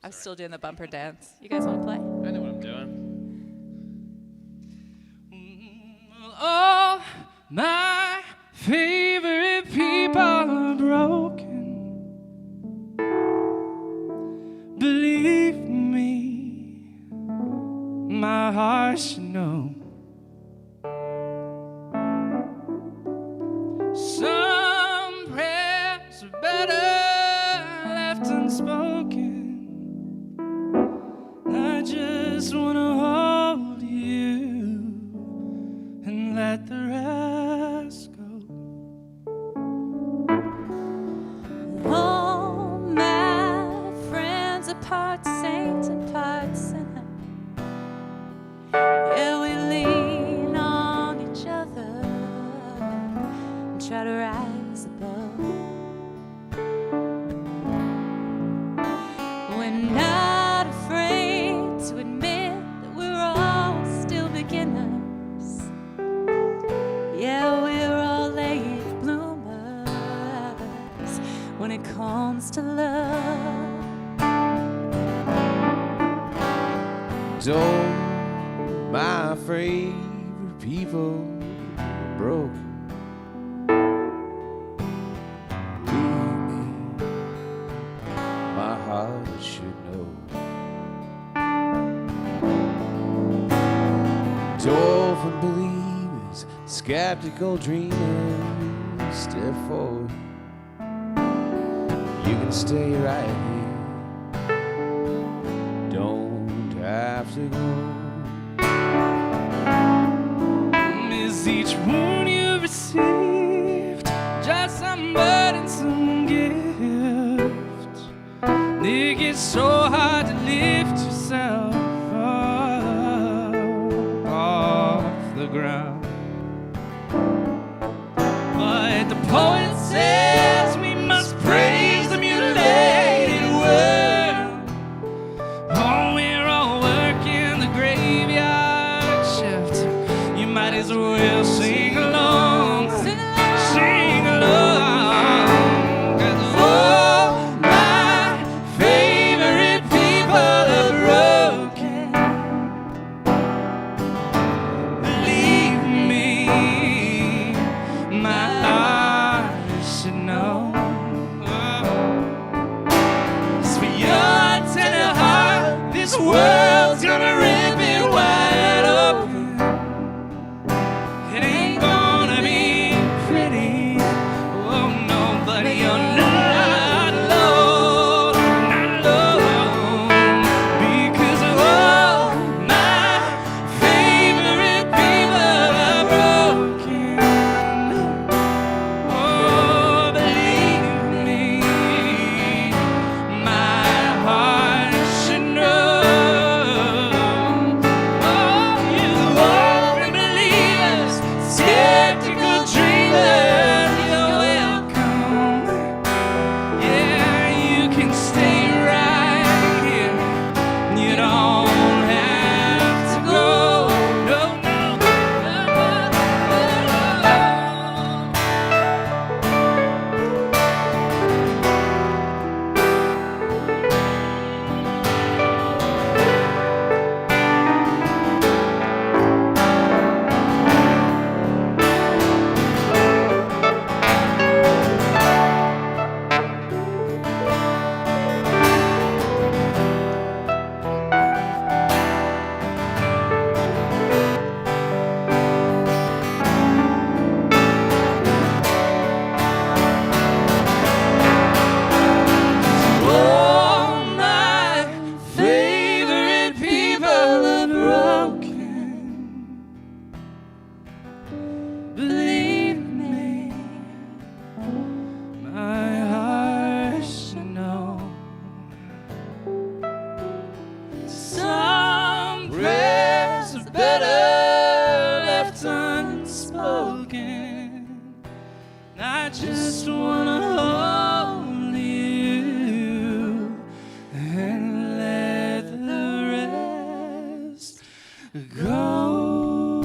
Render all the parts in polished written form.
I'm still doing the bumper dance. You guys want to play? I know what I'm doing. All my favorite people are broken. Believe me, my heart should know. Some prayers are better left unspoken. I just wanna hold you and let the rest go. All my friends are part saints and part sinner. Yeah, we lean on each other and try to rise above. We're not afraid to admit that we're all still beginners. Yeah, we're all late bloomers when it comes to love. Don't my favorite people are broken. Believe me, my heart should know. Dolphin believers, skeptical dreamers, step forward. You can stay right here. Don't have to go. Is each wound you received just some burdensome gift? It gets so hard to lift yourself up off the ground. But the poet says we must praise the mutilated world. Oh, we're all working the graveyard shift. You might as well sing along, sing along. 'Cause all my favorite people are broken. Believe me, my heart should know. It's for your tender heart, this world's gonna rip it wide open. It ain't gonna spoken. I just wanna hold you and let the rest go.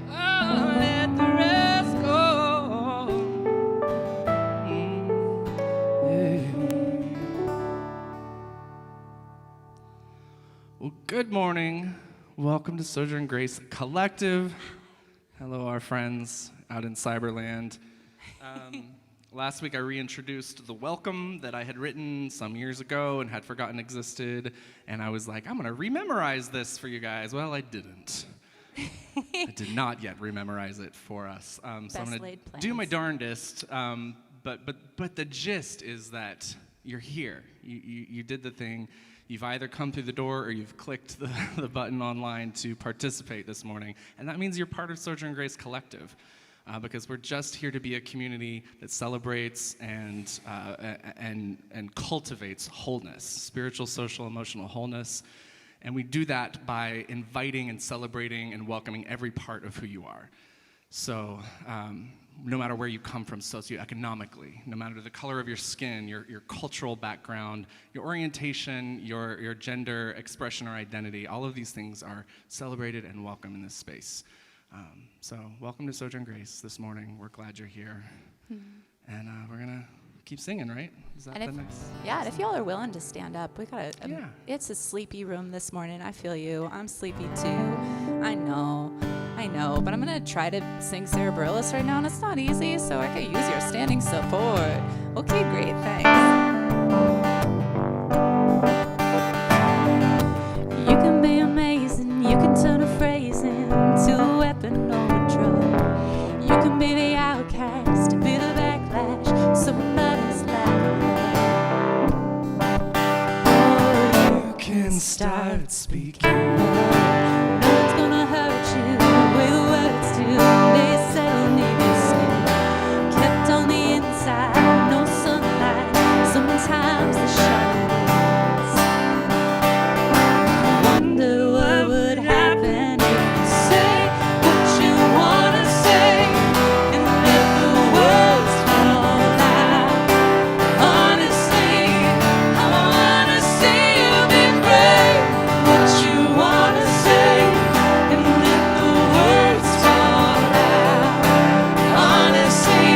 Oh, let the rest go. Yeah. Well, good morning. Welcome to Sojourn Grace Collective. Hello, our friends out in Cyberland. Last week I reintroduced the welcome that I had written some years ago and had forgotten existed, and I was like, I'm going to rememorize this for you guys. Well, I didn't. I did not yet rememorize it for us. So I'm going to do my darndest, but the gist is that you're here. You did the thing. You've either come through the door or you've clicked the button online to participate this morning, and that means you're part of Sojourn Grace Collective, because we're just here to be a community that celebrates and cultivates wholeness, spiritual, social, emotional wholeness, and we do that by inviting and celebrating and welcoming every part of who you are. So no matter where you come from socioeconomically, no matter the color of your skin, your cultural background, your orientation, your gender expression or identity, all of these things are celebrated and welcome in this space. So welcome to Sojourn Grace this morning. We're glad you're here. And we're going to keep singing, right? Is that the next? Yeah, and if y'all are willing to stand up, we got it's a sleepy room this morning. I feel you. I'm sleepy too. I know, but I'm gonna try to sing Cerebrillus right now, and it's not easy, so I could use your standing support. Okay, great, thanks. You can be amazing, you can turn a phrase into a weapon or a drug. You can be the outcast, a bit of backlash, somebody's laugh. Oh, you can start speaking. No one's gonna hurt you with words too. They settle near your skin. Kept on the inside, no sunlight. Sometimes the shadows. Wonder what would happen if you say what you wanna say and let the words fall out. Honestly, I wanna see you be brave. What you wanna say and let the words fall out. Honestly,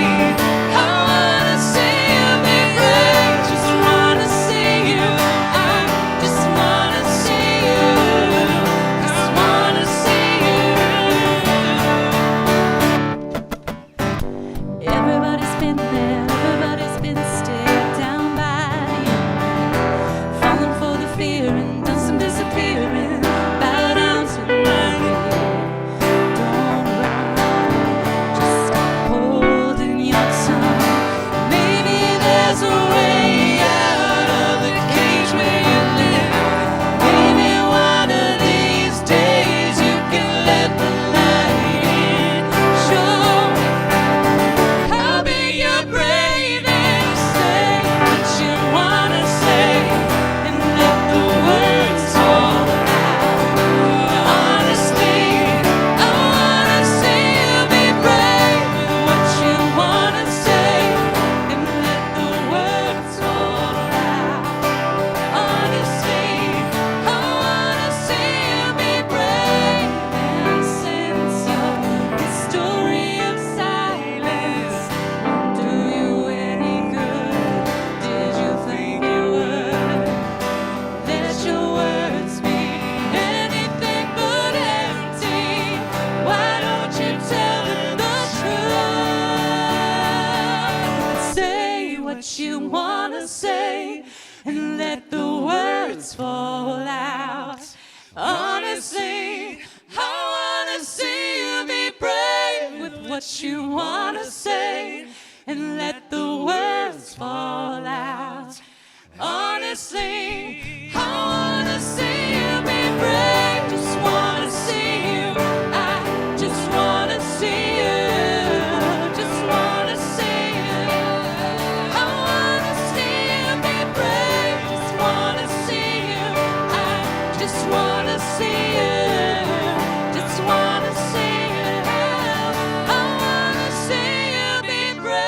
I wanna see you be brave. Just wanna see you. I just wanna see you. Just wanna see you. Everybody's been there. Everybody's been stared down by you. Falling for the fear and done some disappearing. Bow down to my knee. Don't run, just stop holding your tongue. Maybe there's a way out of the cage where you live. Maybe one of these days you can let the light in. Show me how big you're brave and say what you wanna say and let the words fall out. Honestly, I wanna see you be brave with what you wanna say and let the words fall out. Honestly, I wanna see you be brave and since your story of silence won't do you any good. Did you think you would let your words be anything but empty? Why don't you tell them the truth? Say what you wanna say and let the words fall out. Honestly, I wanna see you be brave with what you wanna say and let the words fall out. Honestly, I wanna see you be brave. Just wanna see you. I just wanna see you. Just wanna see you. I wanna see you be brave. Just wanna see you. I just just wanna see you, just wanna see you. I wanna see you be brave.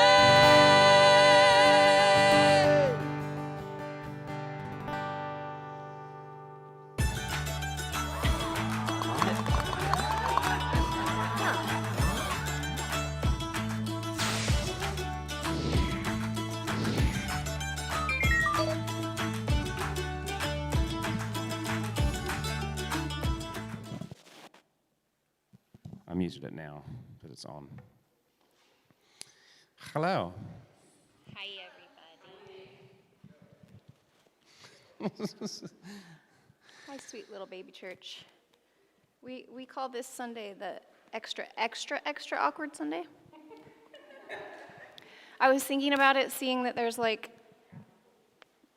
I muted it now, but it's on. Hello. Hi, everybody. Hi, sweet little baby church. We call this Sunday the extra awkward Sunday. I was thinking about it, seeing that there's like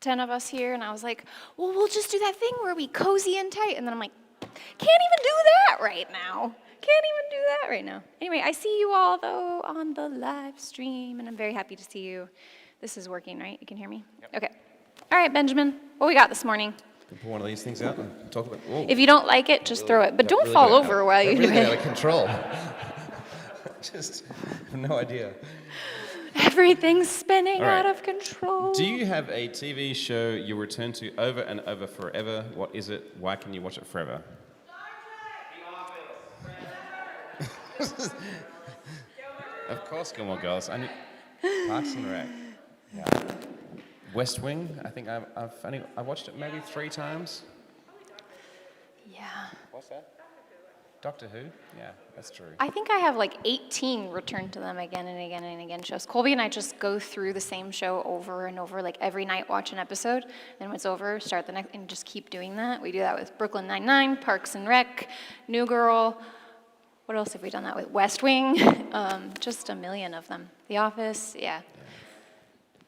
10 of us here, and I was like, well, we'll just do that thing where we cozy and tight. And then I'm like, can't even do that right now. Can't even do that right now. Anyway, I see you all, though, on the live stream, and I'm very happy to see you. This is working, right? You can hear me? Yep. Okay. All right, Benjamin, what we got this morning? Can pull one of these things out and talk about. Whoa, If you don't like it, just throw it. But don't fall over while you do really got out it. of control. Just have no idea. Everything's spinning All right. out of control. Do you have a TV show you return to over and over forever? What is it? Why can you watch it forever? Of course, Gilmore Girls. I need Parks and Rec. Yeah. West Wing. I think I watched it maybe 3 times. Yeah. What's that? Doctor Who. Yeah, that's true. I think I have like 18 return to them again and again and again shows. Colby and I just go through the same show over and over, like every night watch an episode. Then when it's over, start the next, and just keep doing that. We do that with Brooklyn Nine-Nine, Parks and Rec, New Girl. What else have we done that with? West Wing. Just a million of them. The Office, yeah.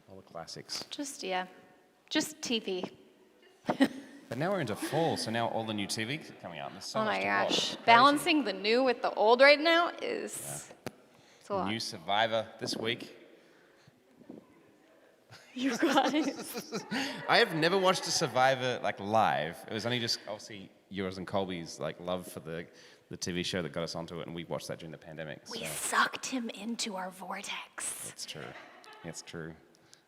All the classics. Just TV. But now we're into fall, so now all the new TV is coming out. There's so Oh much my to gosh. watch. Crazy. Balancing the new with the old right now is it's a lot. New Survivor this week. You guys. I have never watched a Survivor like live. It was only just obviously yours and Colby's like love for the TV show that got us onto it, and we watched that during the pandemic. We So sucked him into our vortex. it's true. It's true.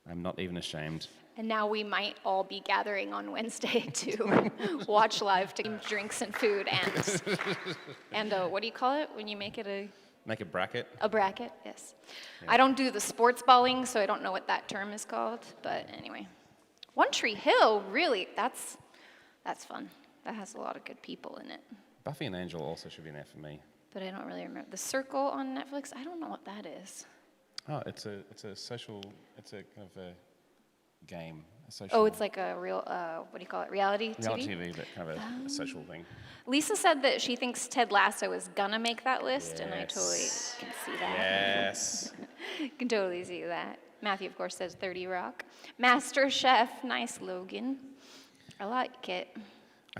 I'm not even ashamed. And now we might all be gathering on Wednesday to watch live to drinks and food and what do you call it when you make it Make a bracket. a bracket? Yes. I don't do the sports balling, so I don't know what that term is called. But anyway, One Tree Hill, really, that's fun. That has a lot of good people in it. Buffy and Angel also should be in there for me. But I don't really remember. The Circle on Netflix, I don't know what that is. Oh, it's a social. It's a kind of a game. A social, Oh, it's like a real, what do you call it, reality TV? reality TV, but kind of a social thing. Lisa said that she thinks Ted Lasso is gonna make that list, and I totally Yes. can see that. Yes. Can totally see that. Matthew, of course, says 30 Rock. Master Chef, nice, Logan. I like it. I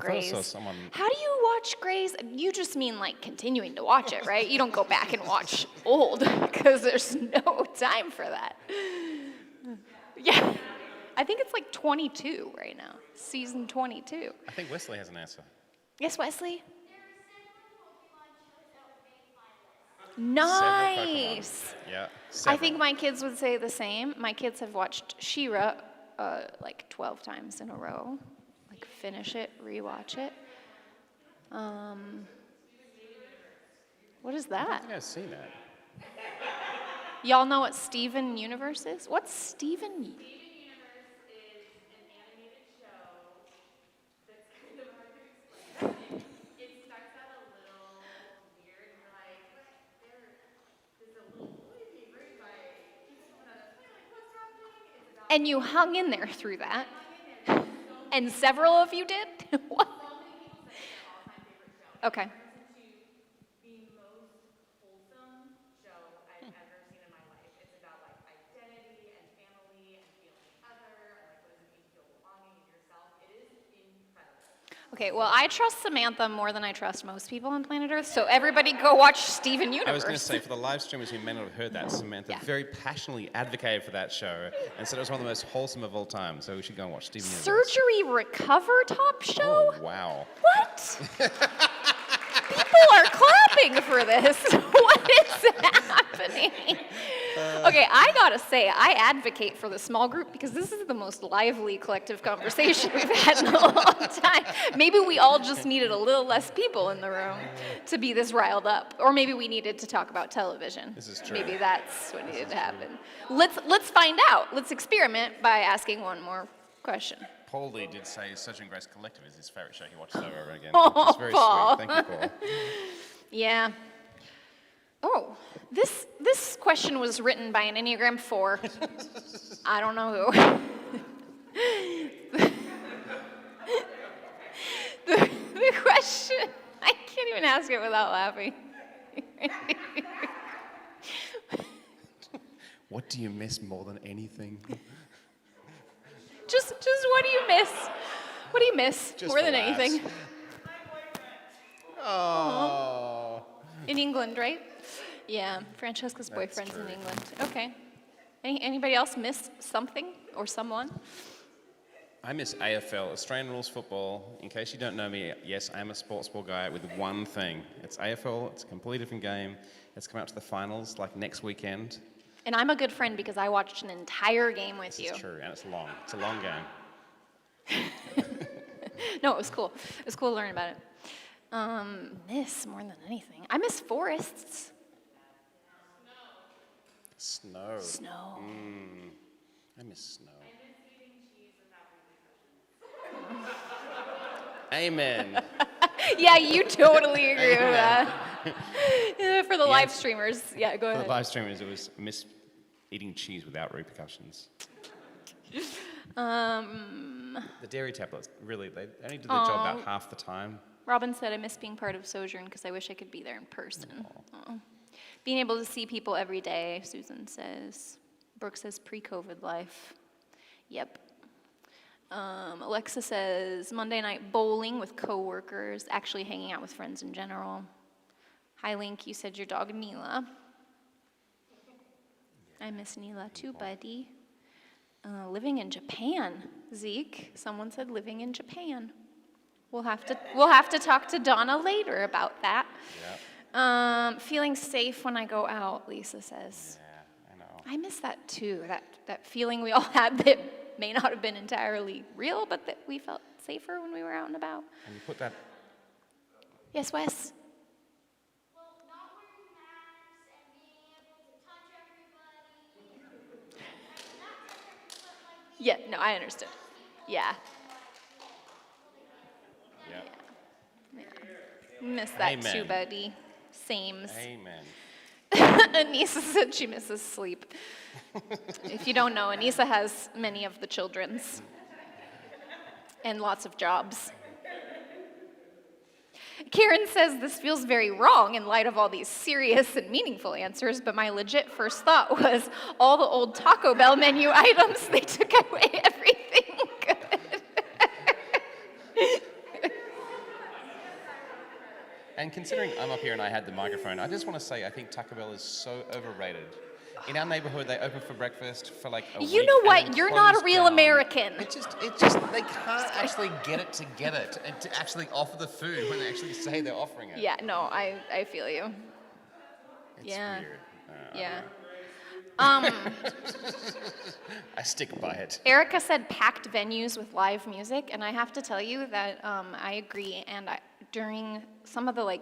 thought I Grey's. saw someone. How do you watch Grey's? You just mean like continuing to watch it, right? You don't go back and watch old, because there's no time for that. Yeah. I think it's like 22 right now. Season 22. I think Wesley has an answer. Yes, Wesley? Several Nice. Pokemon. Yeah. I think my kids would say the same. My kids have watched She-Ra like 12 times in a row. Like finish it, rewatch it. What is I that? think I've seen that. Y'all know what Steven Universe is? What's Steven? And you hung in there through that. And several of you did? What? Okay. Okay, well, I trust Samantha more than I trust most people on planet Earth, so everybody go watch Steven Universe. I was going to say, for the live streamers who may not have heard that, Samantha Yeah. very passionately advocated for that show and said it was one of the most wholesome of all time, so we should go and watch Steven Universe. Surgery Recover Top Show? Oh, wow. What? People are clapping for this. What is happening? Okay, I gotta say, I advocate for the small group because this is the most lively collective conversation we've had in a long time. Maybe we all just needed a little less people in the room to be this riled up. Or maybe we needed to talk about television. This is true. Maybe that's what needed to happen. Let's find out. Let's experiment by asking one more question. Paul Lee did say Sojourn Grace Collective is his favorite show he watches over and over again. Oh, It's very Paul. sweet. Thank you, Paul. Yeah. Oh, this question was written by an Enneagram 4. I don't know who. the question, I can't even ask it without laughing. What do you miss more than anything? Just what do you miss? What do you miss Just more for than laughs. anything? Oh. In England, right? Yeah, Francesca's That's boyfriend's true. in England. Okay. Anybody else miss something or someone? I miss AFL, Australian Rules Football. In case you don't know me, yes, I am a sports ball guy with one thing. It's AFL, it's a completely different game. It's come out to the finals like next weekend. And I'm a good friend because I watched an entire game with you. It's true, and it's long. It's a long game. No, it was cool. It was cool to learn about it. Miss more than anything. I miss forests. Snow. Snow. I miss snow. Amen. Yeah, you totally agree with that. For the live Yes. streamers, yeah, go For ahead. the live streamers, it was miss eating cheese without repercussions. The dairy tablets, really, they only did their job about half the time. Robin said, I miss being part of Sojourn because I wish I could be there in person. Aw. Being able to see people every day, Susan says. Brooke says, pre-COVID life. Yep. Alexa says, Monday night bowling with coworkers, actually hanging out with friends in general. Hi, Link, you said your dog, Neela. I miss Neela too, buddy. Living in Japan, Zeke. Someone said living in Japan. We'll have to talk to Donna later about that. Yeah, Feeling safe when I go out, Lisa says. yeah, I know. I miss that too. That feeling we all had that may not have been entirely real, but that we felt safer when we were out and about. And you put that, Yes, Wes. Well, not wearing masks and being able to touch everybody. Not touch everybody, but like Yeah, no, I understood. Yeah. yeah. Miss that too, Amen. buddy. Sames. Amen. Anissa said she misses sleep. If you don't know, Anissa has many of the children's and lots of jobs. Karen says this feels very wrong in light of all these serious and meaningful answers, but my legit first thought was all the old Taco Bell menu items, they took away everything good. And considering I'm up here and I had the microphone, I just want to say I think Taco Bell is so overrated. In our neighborhood, they open for breakfast for like a week. You know and what? then You're not a close real down. American. It just, they can't actually get it and to actually offer the food when they actually say they're offering it. Yeah, no, I feel you. It's Yeah. weird. Yeah. I stick by it. Erica said packed venues with live music, and I have to tell you that I agree. And during some of the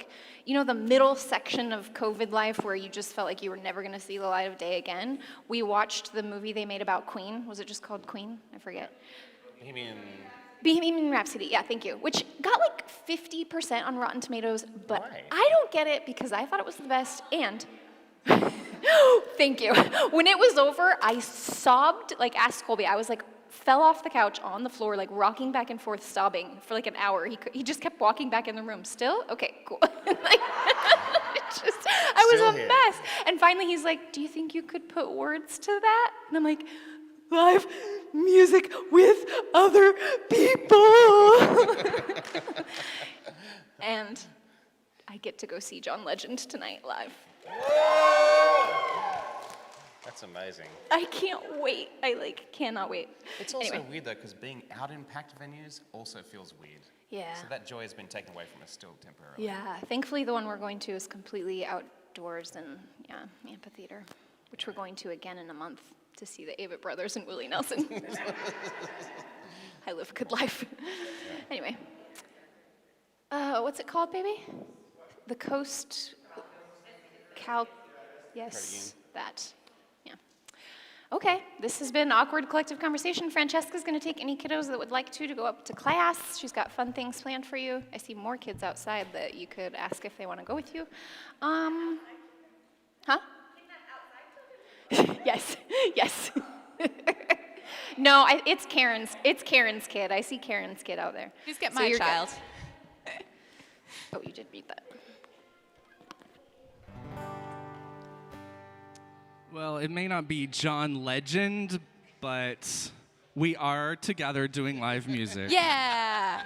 the middle section of COVID life where you just felt like you were never going to see the light of day again, we watched the movie they made about Queen. Was it just called Queen? I forget. Bohemian Rhapsody, yeah, thank you. Which got like 50% on Rotten Tomatoes, but Why? I don't get it because I thought it was the best, and thank you. When it was over, I sobbed, ask Colby. I was fell off the couch on the floor, rocking back and forth, sobbing for an hour. He just kept walking back in the room. Still? Okay, cool. I was Still a here. mess. And finally he's like, do you think you could put words to that? And I'm like, live music with other people. And I get to go see John Legend tonight live. That's amazing. I can't wait. I cannot wait. It's also Anyway. weird though, because being out in packed venues also feels weird. Yeah. So that joy has been taken away from us still temporarily. Yeah, thankfully the one we're going to is completely outdoors in amphitheater, which we're going to again in a month to see the Avett Brothers and Willie Nelson. I live a good life. Anyway, what's it called, baby? The Coast Yes, that. Yeah. Okay, this has been Awkward Collective Conversation. Francesca's going to take any kiddos that would like to go up to class. She's got fun things planned for you. I see more kids outside that you could ask if they want to go with you. Huh? Yes, yes. No, it's Karen's kid. I see Karen's kid out there. Please get So my you're good. child. Oh, you did read that. Well, it may not be John Legend, but we are together doing live music. Yeah.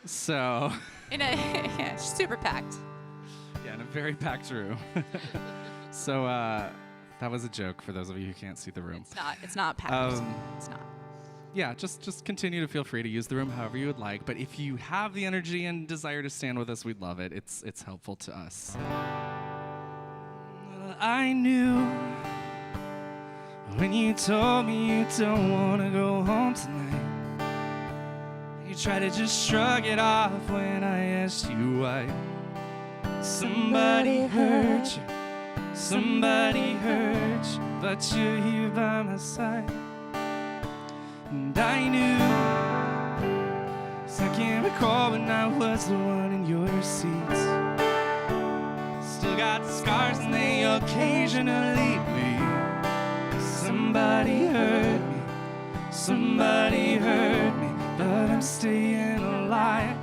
So, Yeah, super packed. yeah, in a very packed room. So, that was a joke for those of you who can't see the room. It's not packed. It's not. Yeah, just continue to feel free to use the room however you would like. But if you have the energy and desire to stand with us, we'd love it. It's helpful to us. Well, I knew when you told me you don't want to go home tonight. You tried to just shrug it off when I asked you why. Somebody hurt you, somebody hurt you, but you're here by my side. And I knew, 'cause I can't recall when I was the one in your seats. Still got the scars and they occasionally bleed. Somebody hurt me, somebody hurt me, but I'm staying alive.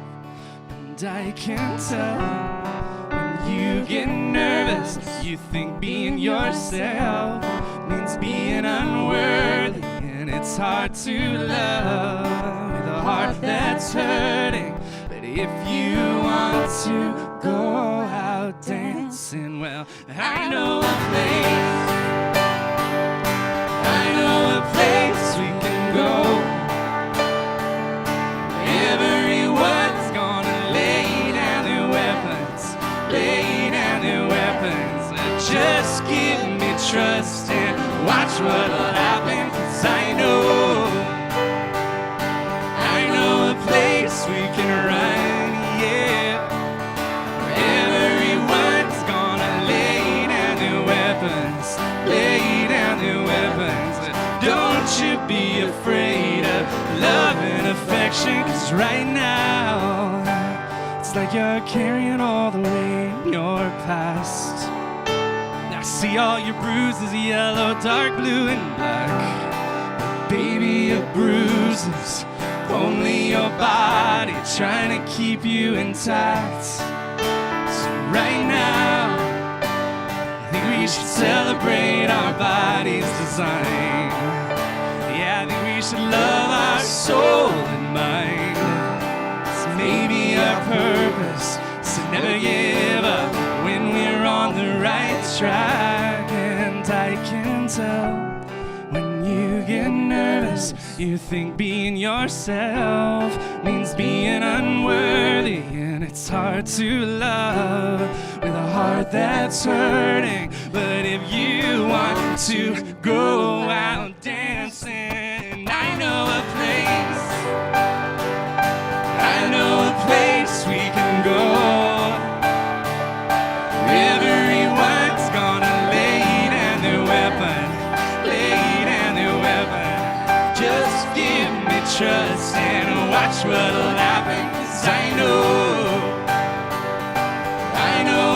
And I can tell when you get nervous, you think being yourself means being unworthy. And it's hard to love with a heart that's hurting. But if you want to go out dancing, well, I know a place. I know a place we can go. Everyone's gonna lay down their weapons, lay down their weapons. Just give me trust and watch what'll happen. 'Cause I know a place we can run, yeah. Everyone's gonna lay down their weapons, lay down their weapons. Don't you be afraid of love and affection, 'cause right now it's like you're carrying all the weight in your past. I see all your bruises, yellow, dark blue, and black. Baby, your bruises, only your body trying to keep you intact. So right now, I think we should celebrate our body's design. Yeah, I think we should love our soul and mind. It's maybe our purpose, so never give up when we're on the right track. And I can tell when you get nervous, you think being yourself means being unworthy. And it's hard to love with a heart that's hurting. But if you want to go out dancing, I know a place. I know a place we can go. Everyone's gonna lay down their weapon, lay down their weapon. Just give me trust and watch what'll happen. 'Cause I know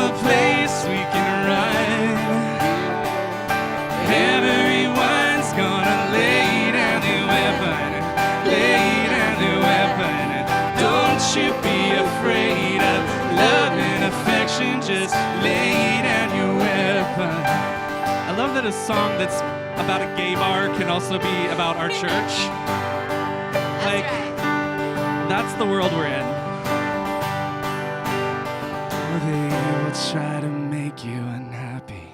a place we can run. Everyone's gonna lay down their weapon, lay down their weapon. Don't you be afraid of love and affection, just lay down your weapon. I love that a song that's about a gay bar can also be about our church. Like, that's the world we're in. They will try to make you unhappy.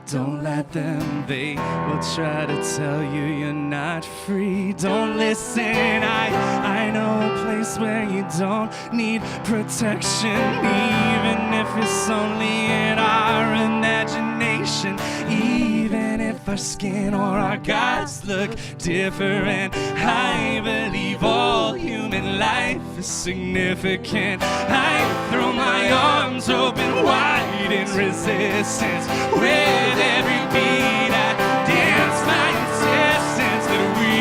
Don't let them. They will try to tell you you're not free. Don't listen. I know a place where you don't need protection, even if it's only in our imagination. Even if our skin or our gods look different, I believe all human life is significant. I throw my arms open wide in resistance. With every beat I dance my insistence that we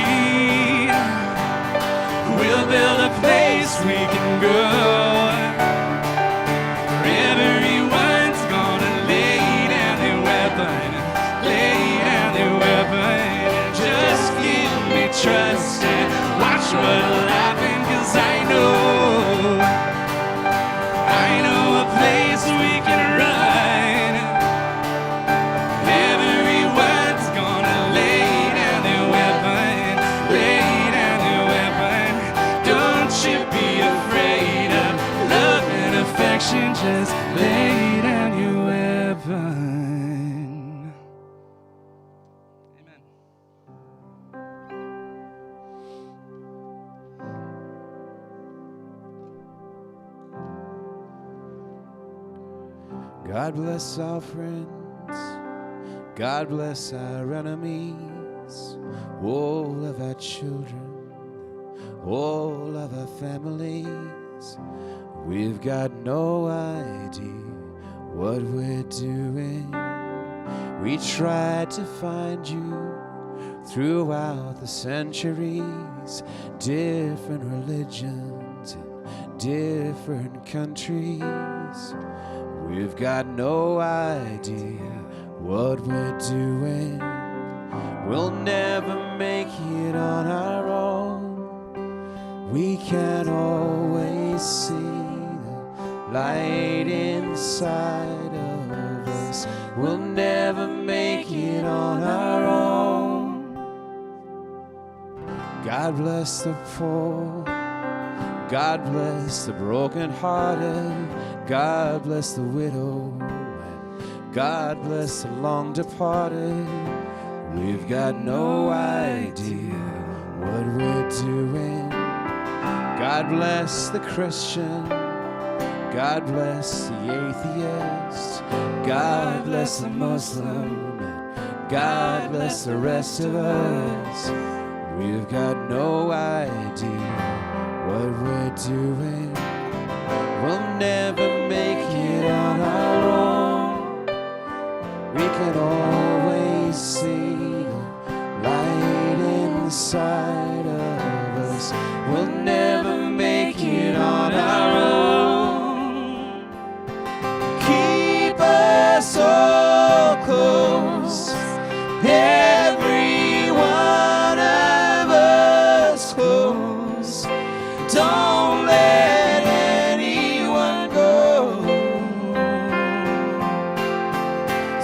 will build a place we can go. Everyone's gonna lay down their weapon, lay down their weapon. Just give me trust and watch what'll happen, 'cause I know a place we can run. Everyone's gonna lay down their weapon, lay down their weapon. Don't you be afraid of love and affection, just lay down your weapon. Amen. God bless our friends, God bless our enemies, all of our children, all of our families. We've got no idea what we're doing. We tried to find you throughout the centuries, different religions and different countries. We've got no idea what we're doing. We'll never make it on our own. We can always see the light inside of us. We'll never make it on our own. God bless the poor, God bless the brokenhearted, God bless the widow, and God bless the long departed. We've got no idea what we're doing. God bless the Christian, God bless the atheist, God bless the Muslim, and God bless the rest of us. We've got no idea what we're doing. We'll never make it on our own. We can always see the light inside of us. We'll never make it on our own. Keep us all close, every one of us close. Don't let anyone go.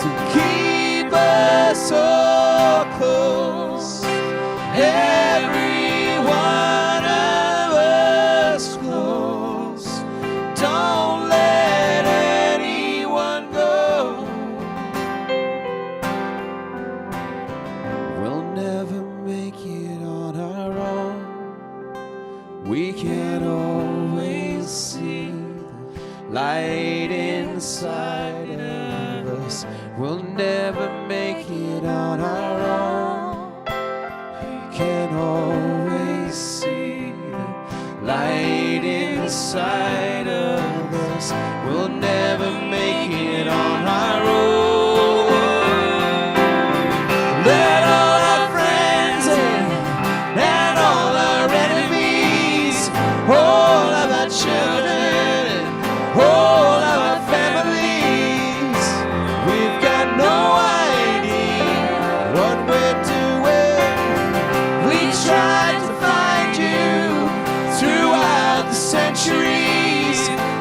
So keep us all close, every one of us close. Don't let anyone go. We'll never make it on our own. We can always see the light inside of us. We'll never make it on our own. We can always see the light inside of us. We'll never make it on our own. Let all our friends and all our enemies, all of our children, all of our families. We've got no idea what we're doing. We tried to find you throughout the centuries,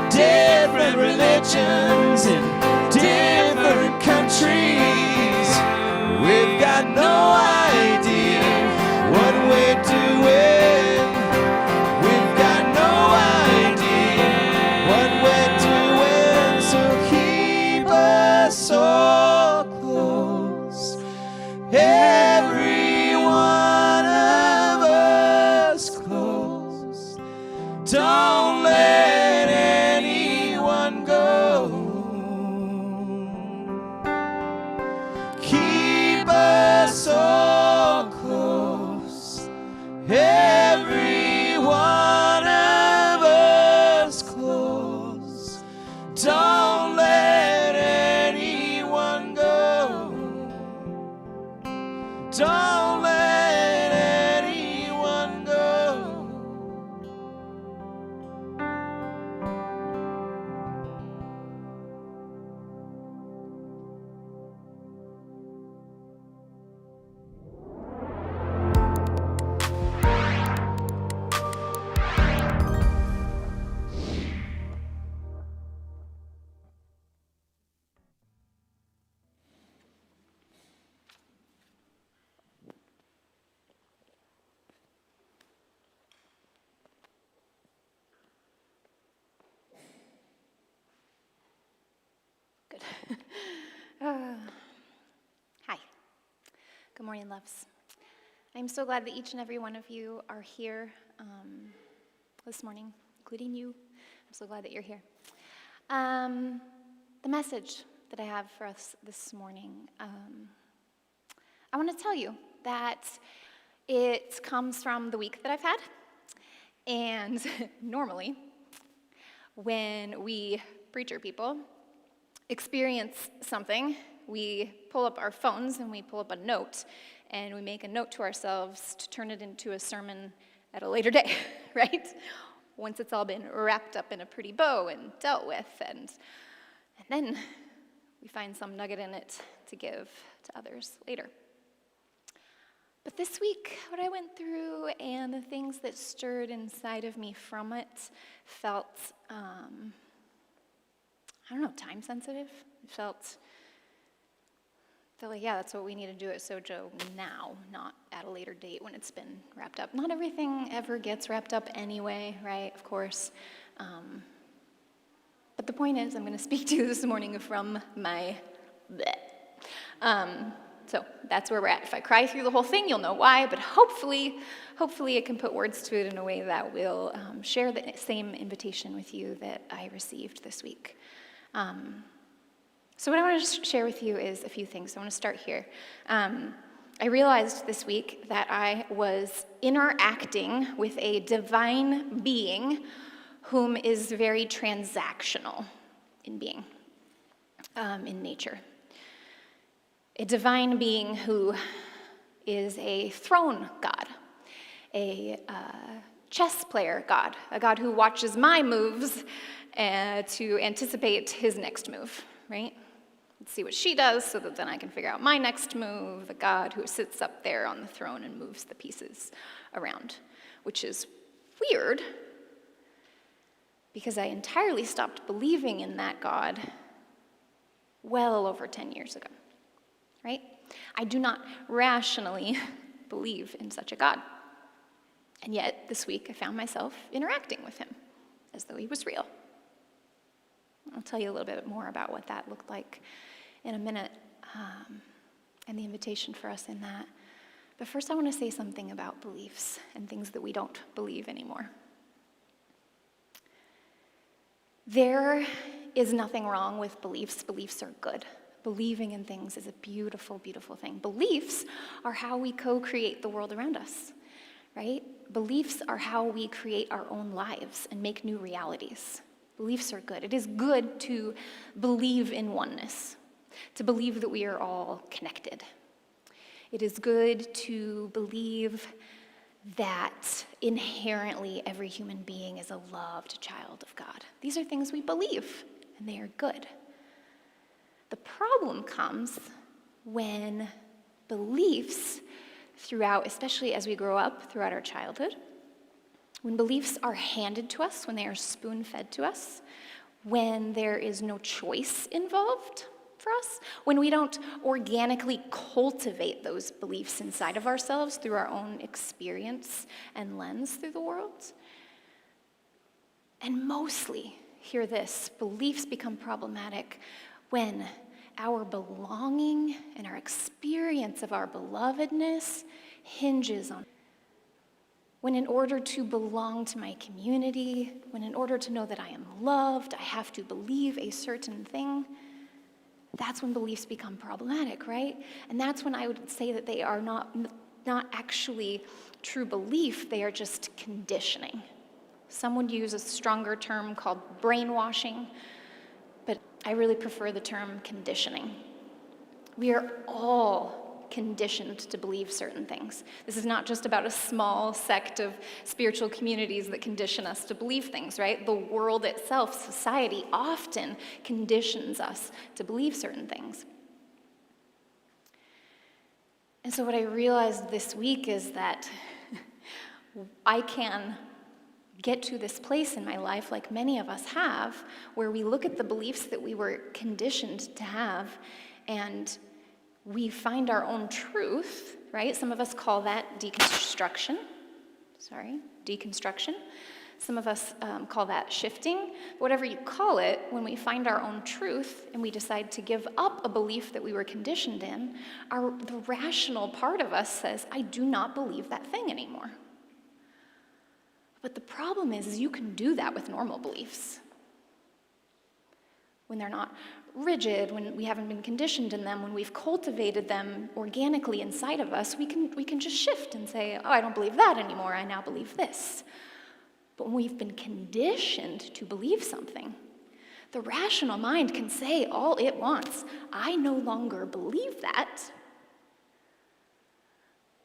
different religions in different countries. We've got no idea morning, loves. I'm so glad that each and every one of you are here this morning, including you. I'm so glad that you're here. The message that I have for us this morning, I want to tell you that it comes from the week that I've had. And normally, when we preacher people experience something, we pull up our phones and we pull up a note and we make a note to ourselves to turn it into a sermon at a later day, right? Once it's all been wrapped up in a pretty bow and dealt with, and then we find some nugget in it to give to others later. But this week, what I went through and the things that stirred inside of me from it felt, time sensitive. It felt like, yeah, that's what we need to do at Sojo now, not at a later date when it's been wrapped up. Not everything ever gets wrapped up anyway, right? Of course. But the point is, I'm going to speak to you this morning from my bleh. So that's where we're at. If I cry through the whole thing, you'll know why, but hopefully I can put words to it in a way that will share the same invitation with you that I received this week. So what I want to share with you is a few things. I want to start here. I realized this week that I was interacting with a divine being whom is very transactional in being, in nature. A divine being who is a throne god, a chess player god, a god who watches my moves to anticipate his next move, right? Let's see what she does so that then I can figure out my next move, the god who sits up there on the throne and moves the pieces around, which is weird because I entirely stopped believing in that god well over 10 years ago. Right? I do not rationally believe in such a God. And yet, this week, I found myself interacting with him as though he was real. I'll tell you a little bit more about what that looked like in a minute, and the invitation for us in that. But first, I want to say something about beliefs and things that we don't believe anymore. There is nothing wrong with beliefs. Beliefs are good. Believing in things is a beautiful, beautiful thing. Beliefs are how we co-create the world around us, right? Beliefs are how we create our own lives and make new realities. Beliefs are good. It is good to believe in oneness, to believe that we are all connected. It is good to believe that inherently every human being is a loved child of God. These are things we believe, and they are good. The problem comes when beliefs throughout, especially as we grow up throughout our childhood, when beliefs are handed to us, when they are spoon-fed to us, when there is no choice involved for us, when we don't organically cultivate those beliefs inside of ourselves through our own experience and lens through the world. And mostly, hear this, beliefs become problematic when our belonging and our experience of our belovedness hinges on. When in order to belong to my community, when in order to know that I am loved, I have to believe a certain thing, that's when beliefs become problematic, right? And that's when I would say that they are not actually true belief, they are just conditioning. Some would use a stronger term called brainwashing, but I really prefer the term conditioning. We are all conditioned to believe certain things. This is not just about a small sect of spiritual communities that condition us to believe things, right? The world itself, society, often conditions us to believe certain things. And so what I realized this week is that I can get to this place in my life, like many of us have, where we look at the beliefs that we were conditioned to have, and we find our own truth, right? Some of us call that deconstruction. Some of us call that shifting. Whatever you call it, when we find our own truth and we decide to give up a belief that we were conditioned in, the rational part of us says, I do not believe that thing anymore. But the problem is you can do that with normal beliefs. When they're not rigid, when we haven't been conditioned in them, when we've cultivated them organically inside of us, we can just shift and say, oh, I don't believe that anymore, I now believe this. But when we've been conditioned to believe something, the rational mind can say all it wants. I no longer believe that.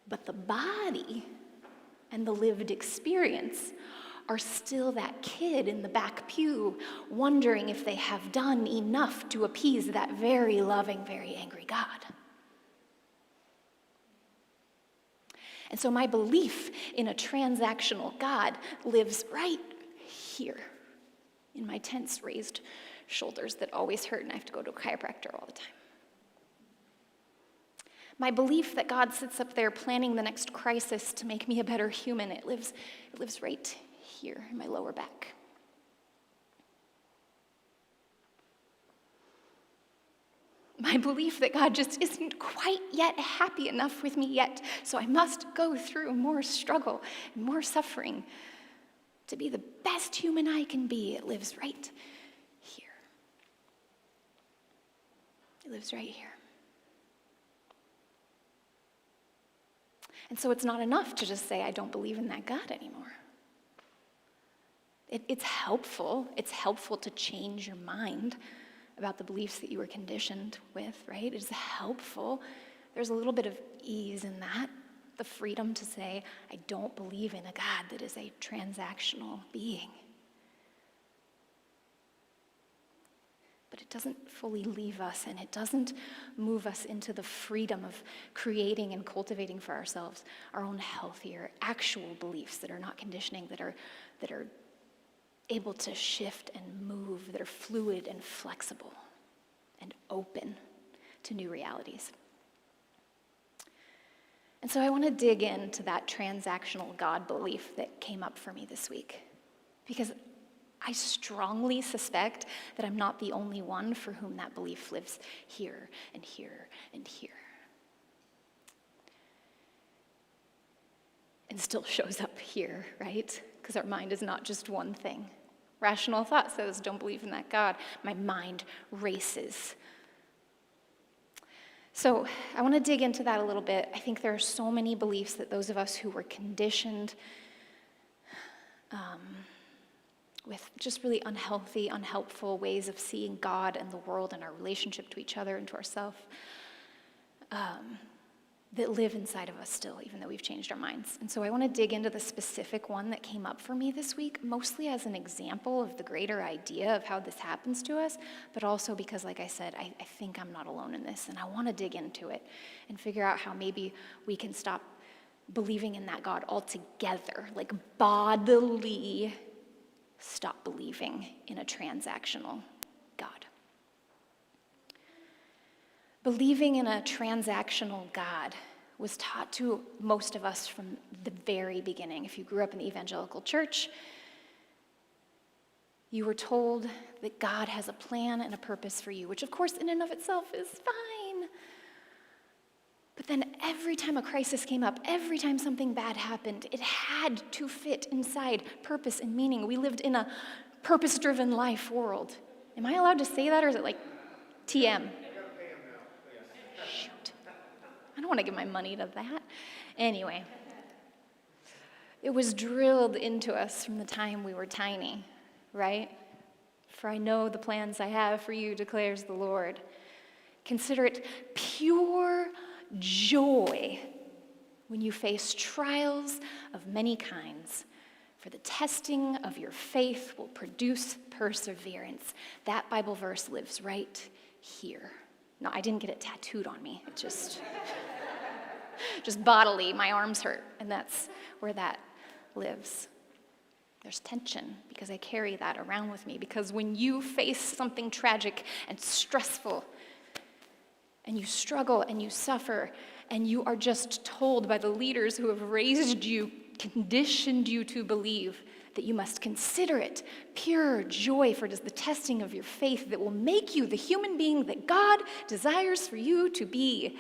But the body and the lived experience are still that kid in the back pew wondering if they have done enough to appease that very loving, very angry God. And so my belief in a transactional God lives right here in my tense, raised shoulders that always hurt, and I have to go to a chiropractor all the time. My belief that God sits up there planning the next crisis to make me a better human, it lives right here in my lower back. My belief that God just isn't quite yet happy enough with me yet, so I must go through more struggle and more suffering to be the best human I can be. It lives right here. It lives right here. And so it's not enough to just say, I don't believe in that God anymore. It's helpful. It's helpful to change your mind about the beliefs that you were conditioned with, right? It's helpful. There's a little bit of ease in that, the freedom to say, I don't believe in a God that is a transactional being. But it doesn't fully leave us, and it doesn't move us into the freedom of creating and cultivating for ourselves our own healthier, actual beliefs that are not conditioning, that are able to shift and move, that are fluid and flexible and open to new realities. And so I want to dig into that transactional God belief that came up for me this week, because I strongly suspect that I'm not the only one for whom that belief lives here and here and here. And still shows up here, right? Because our mind is not just one thing. Rational thought says, don't believe in that God. My mind races. So I want to dig into that a little bit. I think there are so many beliefs that those of us who were conditioned with just really unhealthy, unhelpful ways of seeing God and the world and our relationship to each other and to ourselves, that live inside of us still, even though we've changed our minds. And so I want to dig into the specific one that came up for me this week, mostly as an example of the greater idea of how this happens to us, but also because, like I said, I think I'm not alone in this, and I want to dig into it and figure out how maybe we can stop believing in that God altogether, like bodily stop believing in a transactional God. Believing in a transactional God was taught to most of us from the very beginning. If you grew up in the evangelical church, you were told that God has a plan and a purpose for you, which of course in and of itself is fine. But then every time a crisis came up, every time something bad happened, it had to fit inside purpose and meaning. We lived in a purpose-driven life world. Am I allowed to say that, or is it like TM? Shoot. I don't want to give my money to that. Anyway, it was drilled into us from the time we were tiny, right? For I know the plans I have for you, declares the Lord. Consider it pure joy when you face trials of many kinds, for the testing of your faith will produce perseverance. That Bible verse lives right here. No, I didn't get it tattooed on me. It just bodily, my arms hurt, and that's where that lives. There's tension because I carry that around with me, because when you face something tragic and stressful, and you struggle and you suffer, and you are just told by the leaders who have raised you, conditioned you to believe that you must consider it pure joy, for it is the testing of your faith that will make you the human being that God desires for you to be.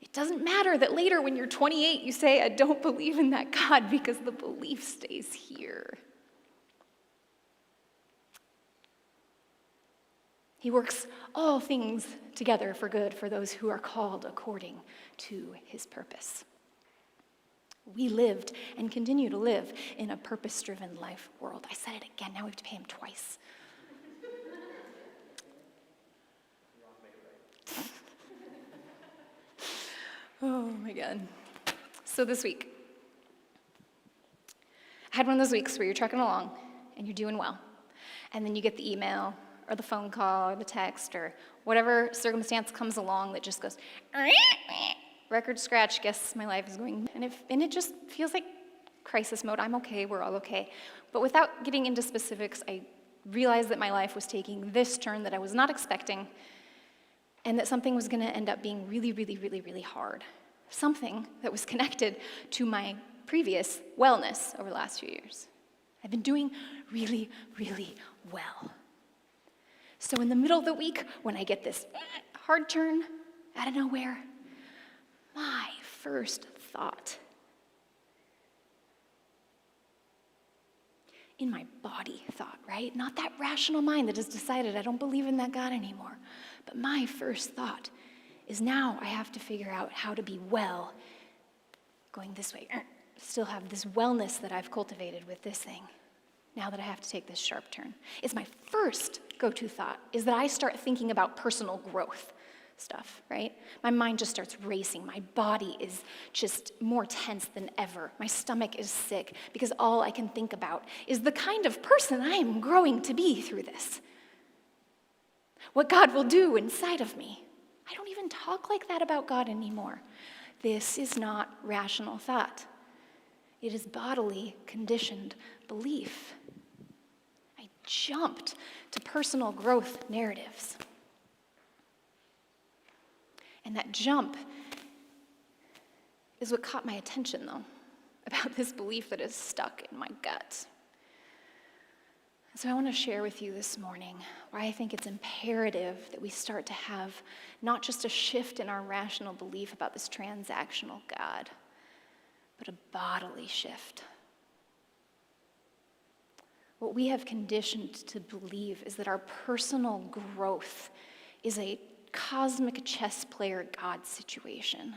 It doesn't matter that later when you're 28 you say, I don't believe in that God, because the belief stays here. He works all things together for good for those who are called according to his purpose. We lived and continue to live in a purpose-driven life world. I said it again, now we have to pay him twice. Oh my God. So this week, I had one of those weeks where you're trucking along and you're doing well. And then you get the email or the phone call or the text or whatever circumstance comes along that just goes, record scratch, guess my life is going. And it just feels like crisis mode. I'm okay, we're all okay. But without getting into specifics, I realized that my life was taking this turn that I was not expecting, and that something was going to end up being really, really, really, really hard. Something that was connected to my previous wellness over the last few years. I've been doing really, really well. So in the middle of the week, when I get this hard turn out of nowhere, my first thought, in my body thought, right? Not that rational mind that has decided I don't believe in that God anymore. But my first thought is now I have to figure out how to be well, going this way, still have this wellness that I've cultivated with this thing, now that I have to take this sharp turn. It's my first go-to thought, is that I start thinking about personal growth stuff, right? My mind just starts racing. My body is just more tense than ever. My stomach is sick because all I can think about is the kind of person I am growing to be through this. What God will do inside of me. I don't even talk like that about God anymore. This is not rational thought. It is bodily conditioned belief. I jumped to personal growth narratives. And that jump is what caught my attention, though, about this belief that is stuck in my gut. So I want to share with you this morning why I think it's imperative that we start to have not just a shift in our rational belief about this transactional God, but a bodily shift. What we have conditioned to believe is that our personal growth is a cosmic chess player God situation.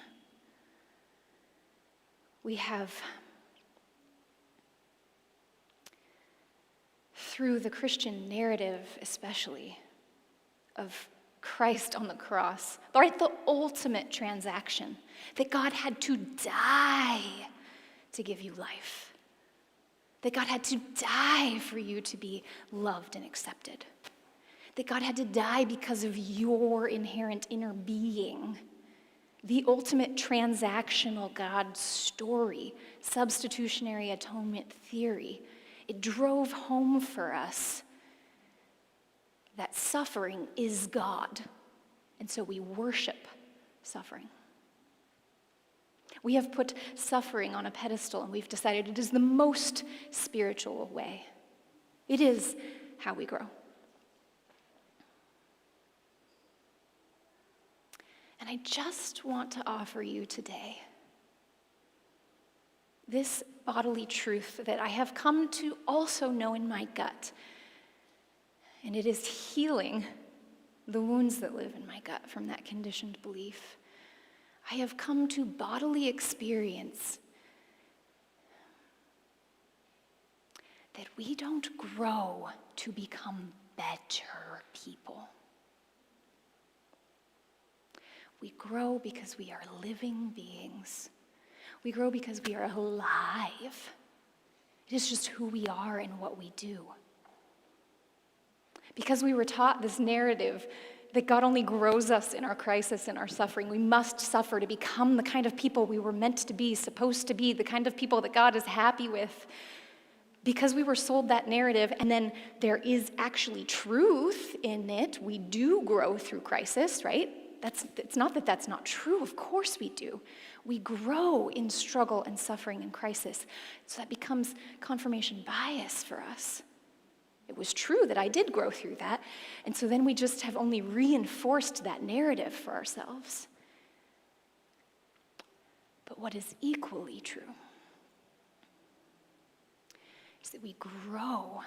We have, through the Christian narrative especially, of Christ on the cross, right, the ultimate transaction, that God had to die to give you life, that God had to die for you to be loved and accepted, that God had to die because of your inherent inner being. The ultimate transactional God story, substitutionary atonement theory, it drove home for us that suffering is God, and so we worship suffering. We have put suffering on a pedestal, and we've decided it is the most spiritual way. It is how we grow. And I just want to offer you today this bodily truth that I have come to also know in my gut. And it is healing the wounds that live in my gut from that conditioned belief. I have come to bodily experience that we don't grow to become better people. We grow because we are living beings. We grow because we are alive. It is just who we are and what we do. Because we were taught this narrative that God only grows us in our crisis and our suffering. We must suffer to become the kind of people we were meant to be, supposed to be, the kind of people that God is happy with. Because we were sold that narrative, and then there is actually truth in it. We do grow through crisis, right? It's not that that's not true. Of course we do. We grow in struggle and suffering and crisis. So that becomes confirmation bias for us. It was true that I did grow through that. And so then we just have only reinforced that narrative for ourselves. But what is equally true is that we grow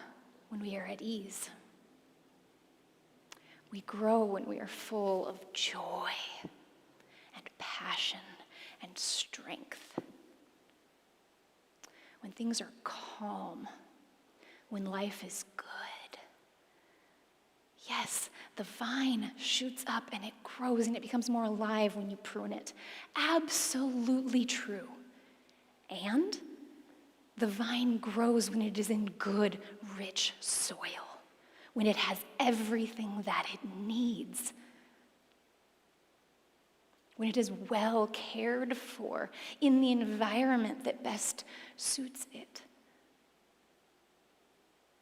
when we are at ease. We grow when we are full of joy and passion and strength. When things are calm, when life is good. Yes, the vine shoots up and it grows and it becomes more alive when you prune it. Absolutely true. And the vine grows when it is in good, rich soil, when it has everything that it needs, when it is well cared for in the environment that best suits it.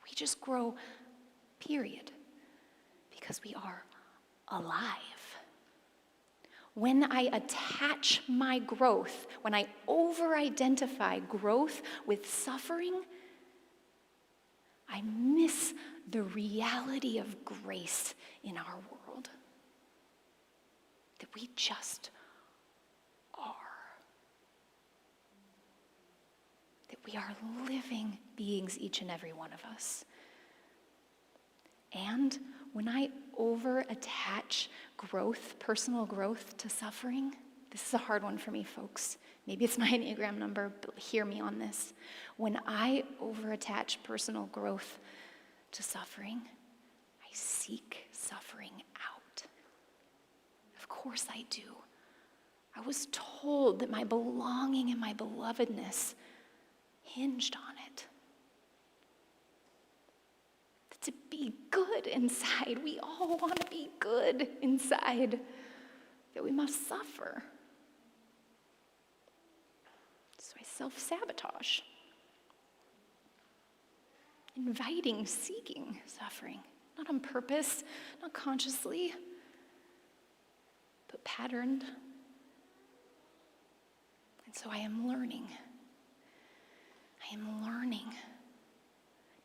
We just grow, period, because we are alive. When I attach my growth, when I over-identify growth with suffering, I miss the reality of grace in our world. That we just are. That we are living beings, each and every one of us. And when I over-attach growth, personal growth, to suffering, this is a hard one for me, folks. Maybe it's my Enneagram number, but hear me on this. When I over-attach personal growth to suffering, I seek suffering out. Of course I do. I was told that my belonging and my belovedness hinged on it. To be good inside. We all want to be good inside. That we must suffer. So I self-sabotage. Inviting, seeking suffering. Not on purpose, not consciously, but patterned. And so I am learning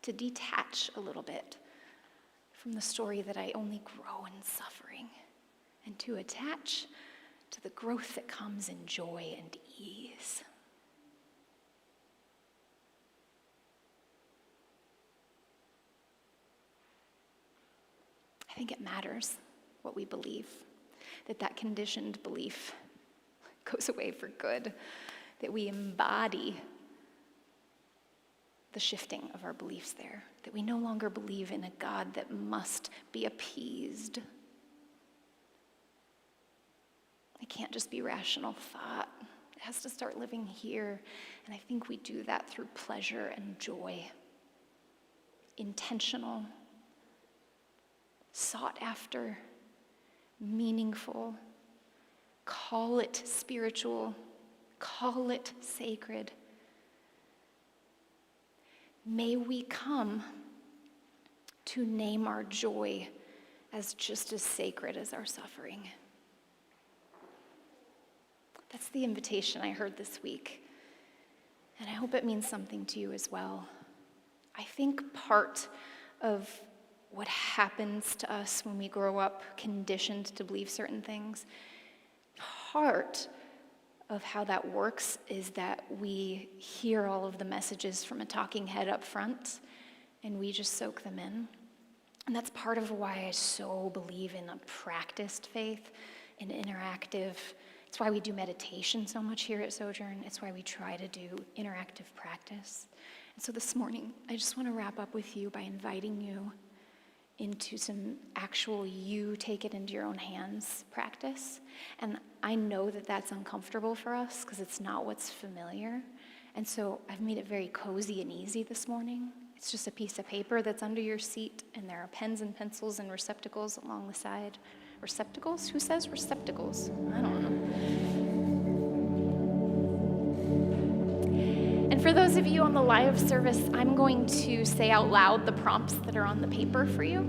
to detach a little bit from the story that I only grow in suffering, and to attach to the growth that comes in joy and ease. I think it matters what we believe, that conditioned belief goes away for good, that we embody the shifting of our beliefs there, that we no longer believe in a God that must be appeased. It can't just be rational thought. It has to start living here. And I think we do that through pleasure and joy. Intentional, sought after, meaningful. Call it spiritual. Call it sacred. May we come to name our joy as just as sacred as our suffering. That's the invitation I heard this week, and I hope it means something to you as well. I think part of what happens to us when we grow up conditioned to believe certain things, part of how that works is that we hear all of the messages from a talking head up front and we just soak them in. And that's part of why I so believe in a practiced faith, an interactive. It's why we do meditation so much here at Sojourn. It's why we try to do interactive practice. And so this morning, I just want to wrap up with you by inviting you into some actual you take it into your own hands practice. And I know that that's uncomfortable for us because it's not what's familiar. And so I've made it very cozy and easy this morning. It's just a piece of paper that's under your seat, and there are pens and pencils and receptacles along the side. Receptacles? Who says receptacles? I don't know. And for those of you on the live service, I'm going to say out loud the prompts that are on the paper for you,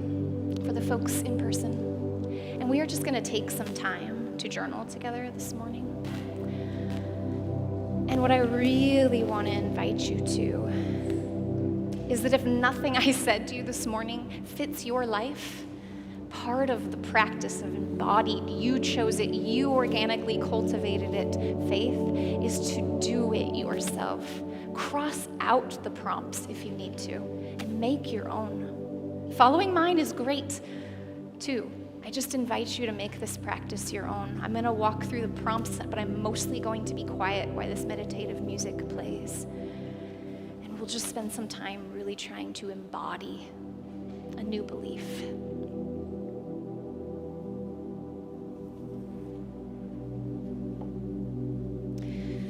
for the folks in person. And we are just going to take some time to journal together this morning. And what I really want to invite you to is that if nothing I said to you this morning fits your life, part of the practice of embodied, you chose it, you organically cultivated it, faith is to do it yourself. Cross out the prompts if you need to and make your own. Following mine is great too. I just invite you to make this practice your own. I'm going to walk through the prompts, but I'm mostly going to be quiet while this meditative music plays. And we'll just spend some time really trying to embody a new belief.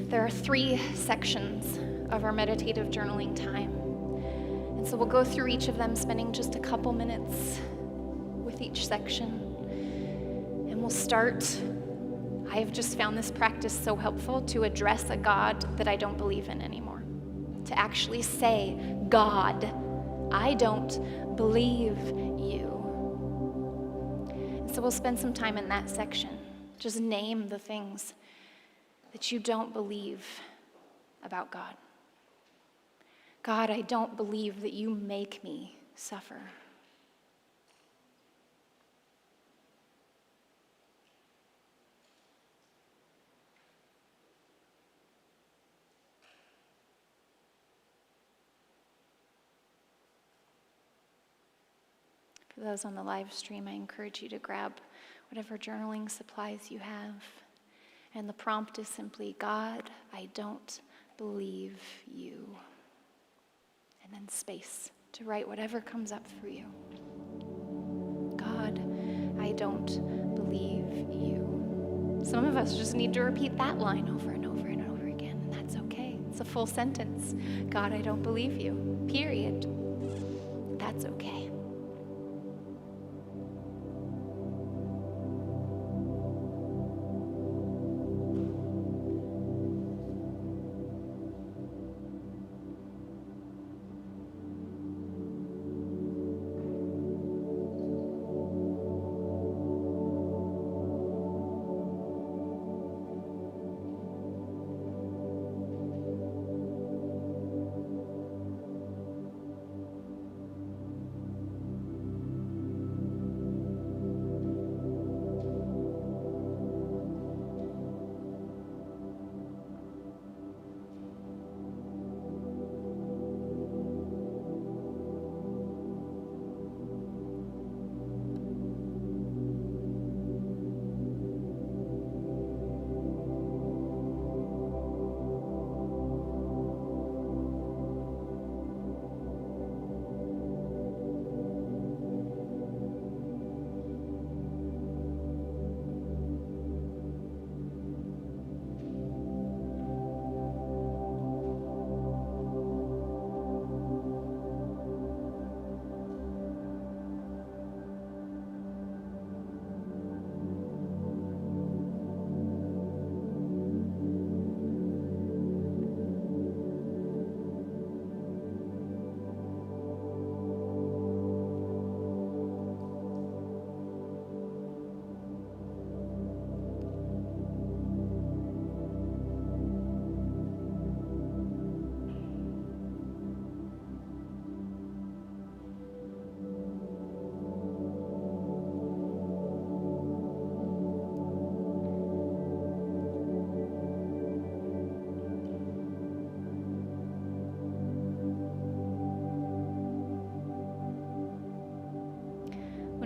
There are 3 sections of our meditative journaling time. And so we'll go through each of them, spending just a couple minutes with each section. And we'll start, I have just found this practice so helpful to address a God that I don't believe in anymore. To actually say, God, I don't believe you. And so we'll spend some time in that section. Just name the things that you don't believe about God. God, I don't believe that you make me suffer. For those on the live stream, I encourage you to grab whatever journaling supplies you have. And the prompt is simply, God, I don't believe you. And then space to write whatever comes up for you. God, I don't believe you. Some of us just need to repeat that line over and over and over again, and that's okay. It's a full sentence. God, I don't believe you. Period. That's okay.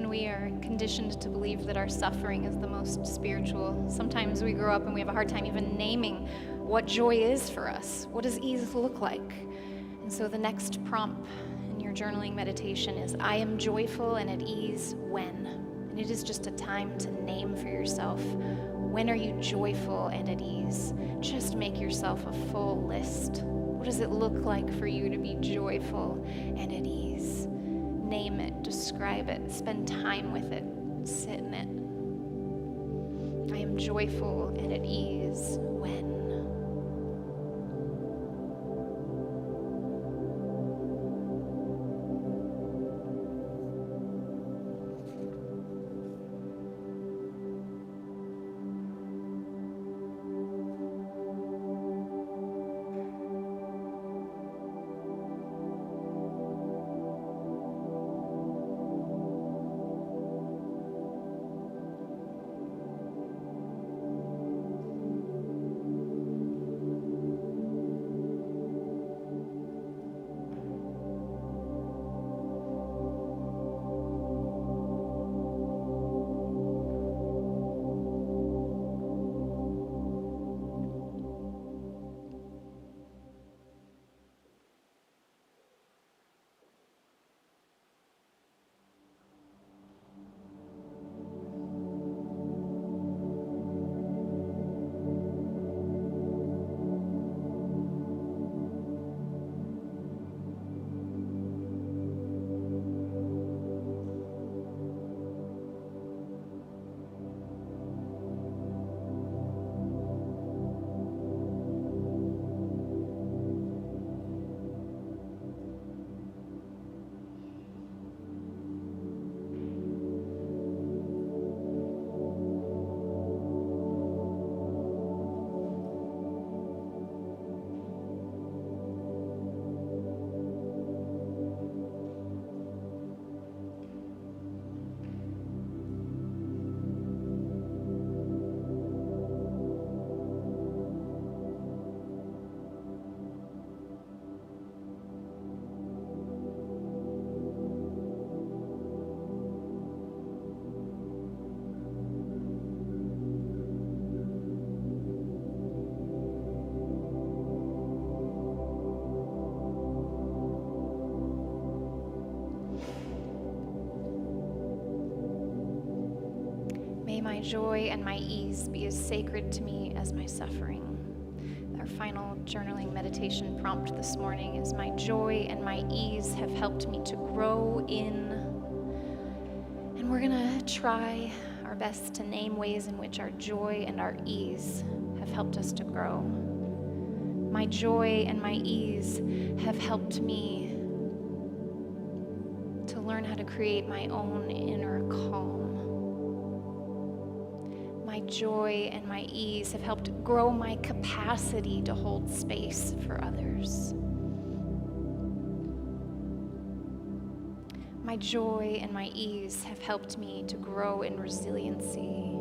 We are conditioned to believe that our suffering is the most spiritual. Sometimes we grow up and we have a hard time even naming what joy is for us. What does ease look like? And so the next prompt in your journaling meditation is, I am joyful and at ease when. And it is just a time to name for yourself, when are you joyful and at ease? Just make yourself a full list. What does it look like for you to be joyful and at ease? Name it, describe it, spend time with it, sit in it. I am joyful and at ease when. my joy and my ease be as sacred to me as my suffering. Our final journaling meditation prompt this morning is, my joy and my ease have helped me to grow in. And we're gonna try our best to name ways in which our joy and our ease have helped us to grow. My joy and my ease have helped me to learn how to create my own inner calm. My joy and my ease have helped grow my capacity to hold space for others. My joy and my ease have helped me to grow in resiliency.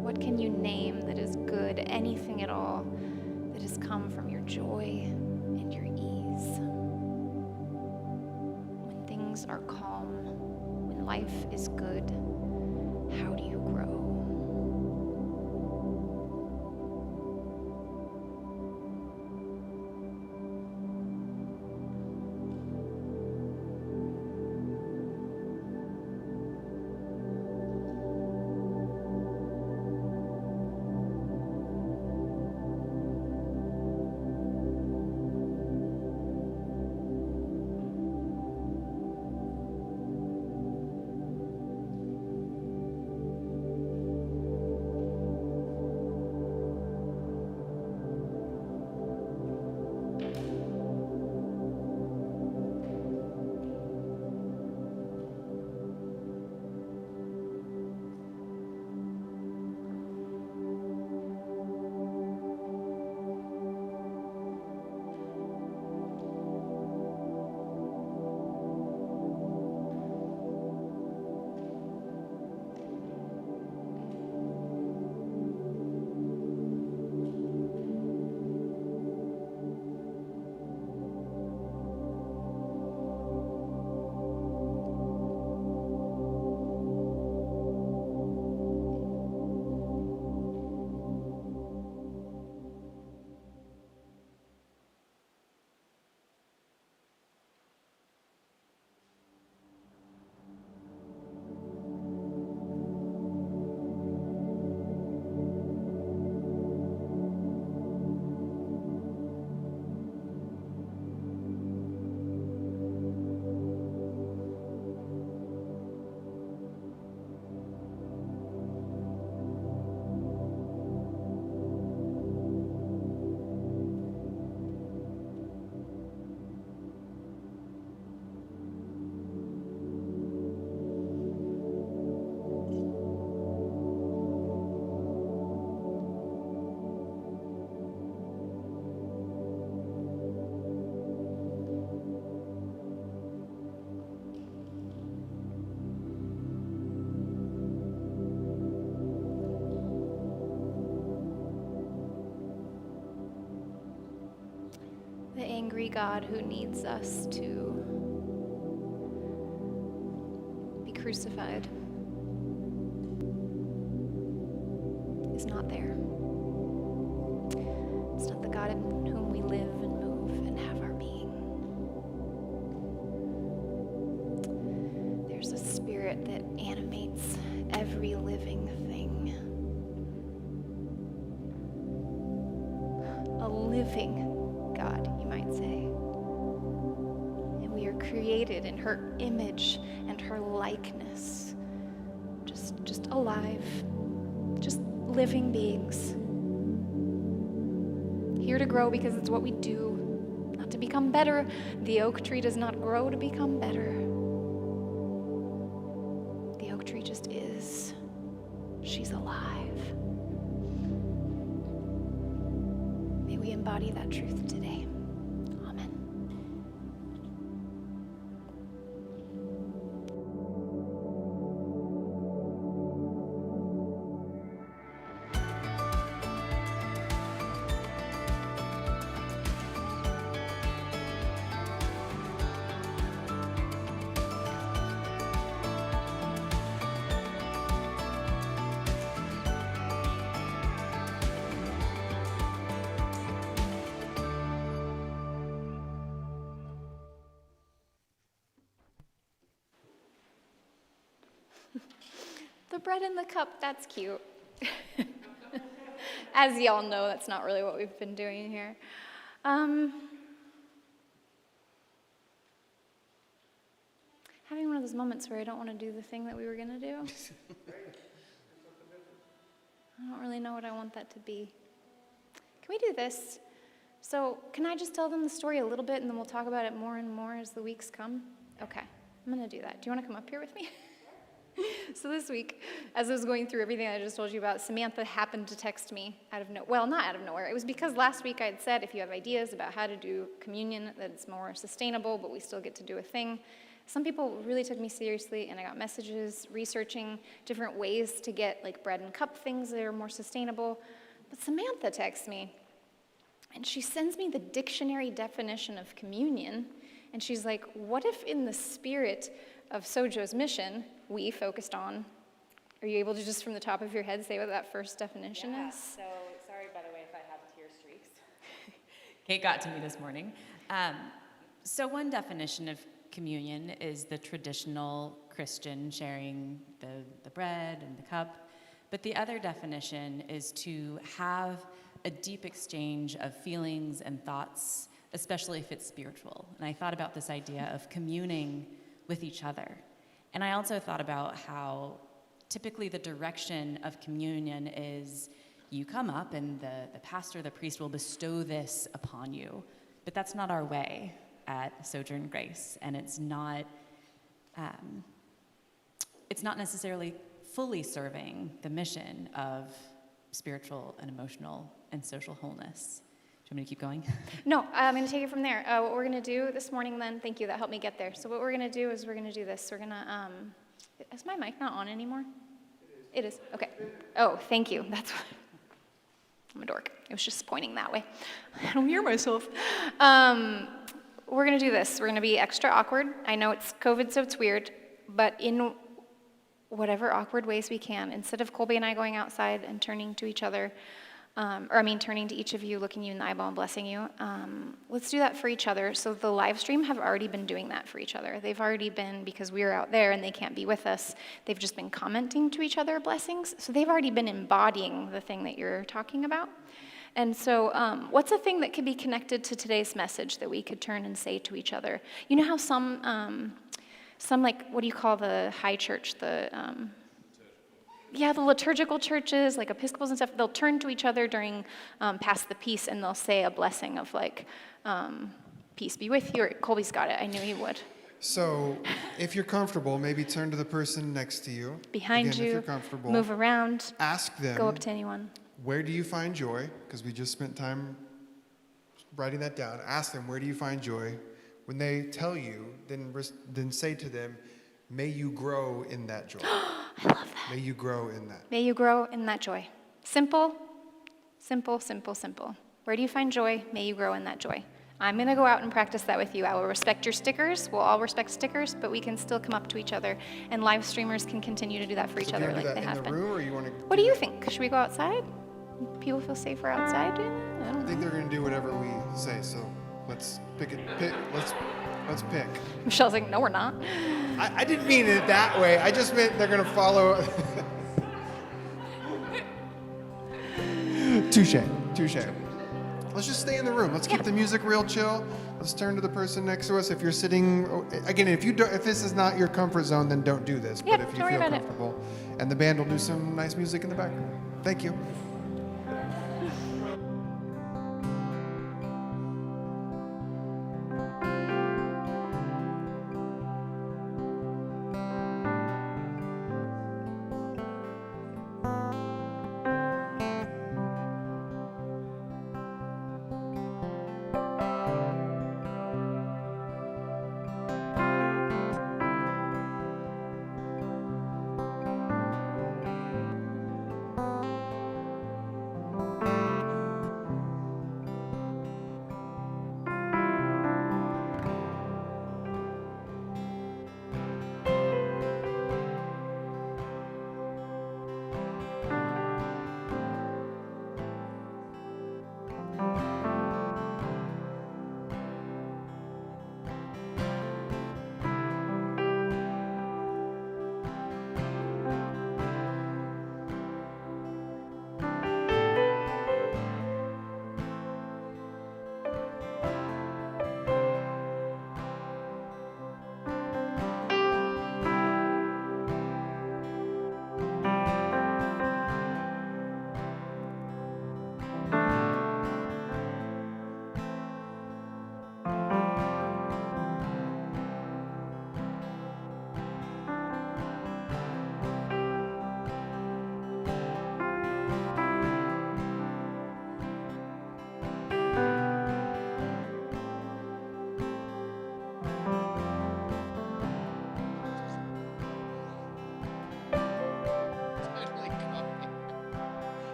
What can you name that is good, anything at all, that has come from your joy and your ease? When things are calm, when life is good, how do you grow? The angry God who needs us to be crucified is not there. It's not the God in whom we live and move and have our being. There's a spirit that animates every living thing. A living God, you might say. And we are created in her image and her likeness. Just alive, just living beings. Here to grow because it's what we do, not to become better. The oak tree does not grow to become better. The oak tree just is. She's alive. May we embody that truth today. Amen. The bread in the cup, that's cute. As y'all know, that's not really what we've been doing here. Having one of those moments where I don't want to do the thing that we were going to do. I don't really know what I want that to be. Can we do this? So, can I just tell them the story a little bit and then we'll talk about it more and more as the weeks come? Okay, I'm going to do that. Do you want to come up here with me? So this week, as I was going through everything I just told you about, Samantha happened to text me well, not out of nowhere. It was because last week I had said if you have ideas about how to do communion, that it's more sustainable, but we still get to do a thing. Some people really took me seriously, and I got messages researching different ways to get like bread and cup things that are more sustainable. But Samantha texts me, and she sends me the dictionary definition of communion, and she's like, what if in the spirit of Sojo's mission, we focused on, are you able to just from the top of your head say what that first definition is? So sorry, by the way, if I have tear streaks. Kate got to me this morning. So one definition of communion is the traditional Christian sharing the bread and the cup. But the other definition is to have a deep exchange of feelings and thoughts, especially if it's spiritual. And I thought about this idea of communing with each other. And I also thought about how typically the direction of communion is you come up and the pastor, the priest will bestow this upon you. But that's not our way at Sojourn Grace, and it's not necessarily fully serving the mission of spiritual and emotional and social wholeness. Do you want me to keep going? No, I'm going to take it from there. What we're going to do this morning then, thank you, that helped me get there. So what we're going to do is we're going to do this. We're going to, is my mic not on anymore? It is. Okay. Oh, thank you. That's what, I'm a dork. It was just pointing that way. I don't hear myself. We're going to do this. We're going to be extra awkward. I know it's COVID, so it's weird, but in whatever awkward ways we can, instead of Colby and I going outside and turning to each other, turning to each of you, looking you in the eyeball and blessing you, let's do that for each other. So the live stream have already been doing that for each other. They've already been, because we're out there and they can't be with us, they've just been commenting to each other blessings. So they've already been embodying the thing that you're talking about. And so what's a thing that could be connected to today's message that we could turn and say to each other? You know how some like, what do you call the high church, the liturgical churches, like Episcopals and stuff, they'll turn to each other during Pass the Peace, and they'll say a blessing of like, peace be with you, or Colby's got it, I knew he would. So, if you're comfortable, maybe turn to the person next to you. Behind Again, you, if you're comfortable, move around, ask them, go up to anyone. where do you find joy? Because we just spent time writing that down. Ask them, where do you find joy? When they tell you, then say to them, may you grow in that joy. I love that. May you grow in that. May you grow in that joy. Simple, simple, simple, simple. Where do you find joy? May you grow in that joy. I'm going to go out and practice that with you. I will respect your stickers. We'll all respect stickers, but we can still come up to each other, and live streamers can continue to do that for each So other can we do like that they in have the been. room, or you want to? What do you think? Should we go outside? People feel safer outside doing that? I don't I think know. they're going to do whatever we say. So let's pick it. Let's pick. Michelle's like, no, we're not. I didn't mean it that way. I just meant they're going to follow. Touche. Let's just stay in the room. Let's keep the music real chill. Let's turn to the person next to us. If you're sitting, again, if this is not your comfort zone, then don't do this. Yeah, But if you don't worry feel about it. comfortable, and the band will do some nice music in the background. Thank you.